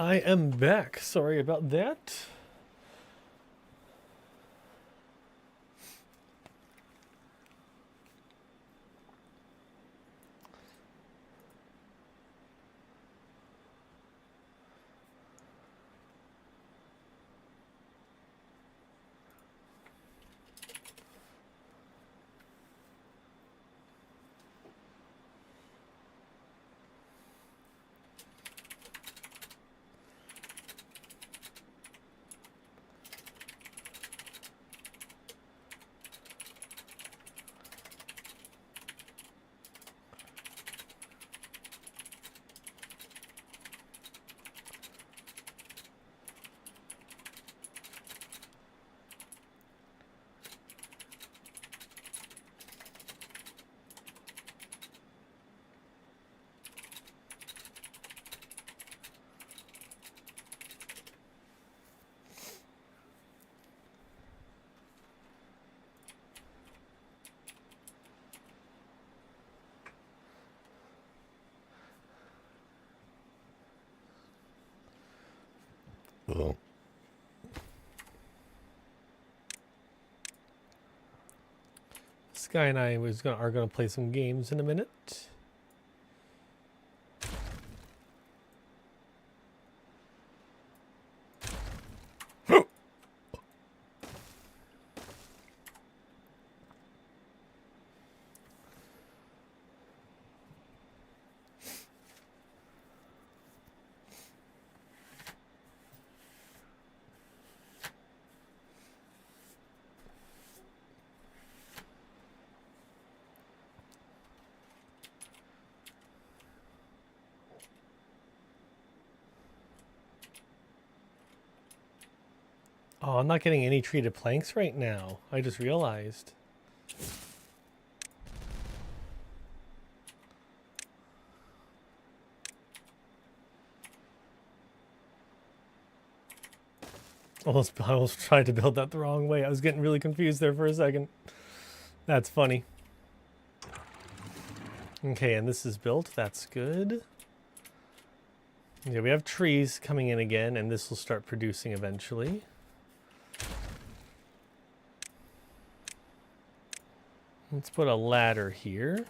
I am back. Sorry about that. Oh. Sky and I are gonna play some games in a minute. Oh, I'm not getting any treated planks right now. I just realized. I almost tried to build that the wrong way. I was getting really confused there for a second. That's funny. Okay, and this is built. That's good. Yeah, we have trees coming in again, and this will start producing eventually. Let's put a ladder here.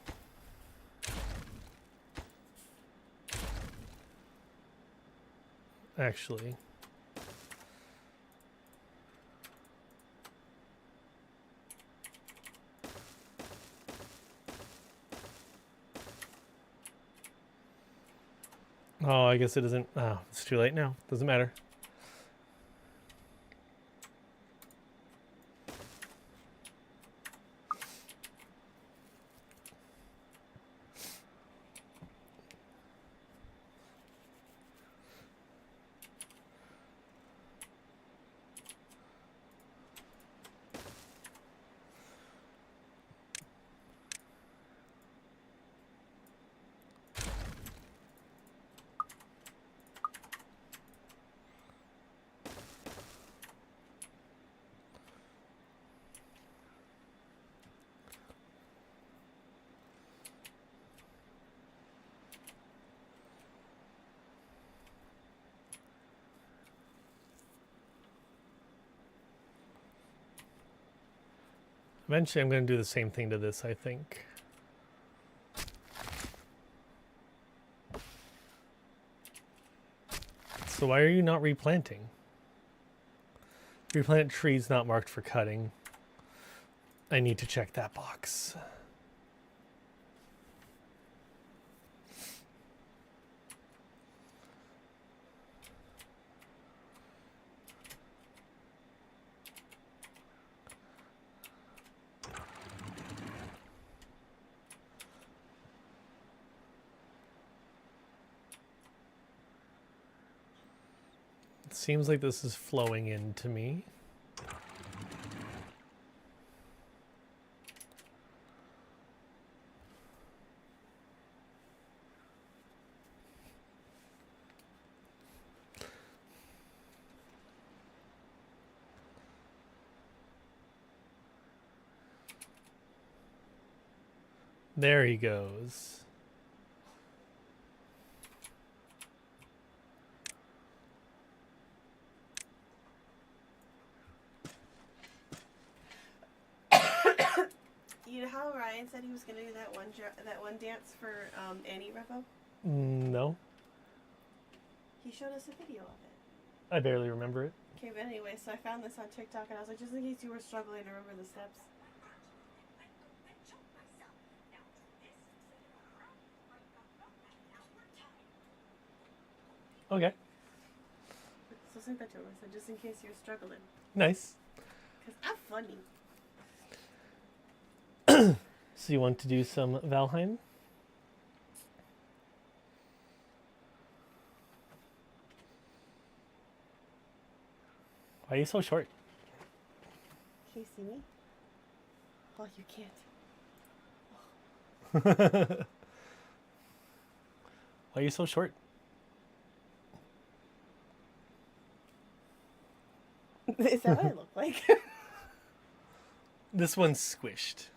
Actually. Oh, I guess it isn't. Oh, it's too late now. Doesn't matter. Eventually, I'm going to do the same thing to this, I think. So why are you not replanting? Replant trees not marked for cutting. I need to check that box. It seems like this is flowing into me. There he goes. you know how Ryan said he was gonna do that one dance for Annie Revo? No, He showed us a video of it. I barely remember it. Okay, but anyway, so I found this on TikTok and I was like, just in case you were struggling to remember the steps. Okay, So send that to him. I said, just in case you're struggling. nice. Because I'm funny. So you want to do some Valheim? Why are you so short? Can you see me? Oh, you can't. Why are you so short? Is that what I look like? This one's squished.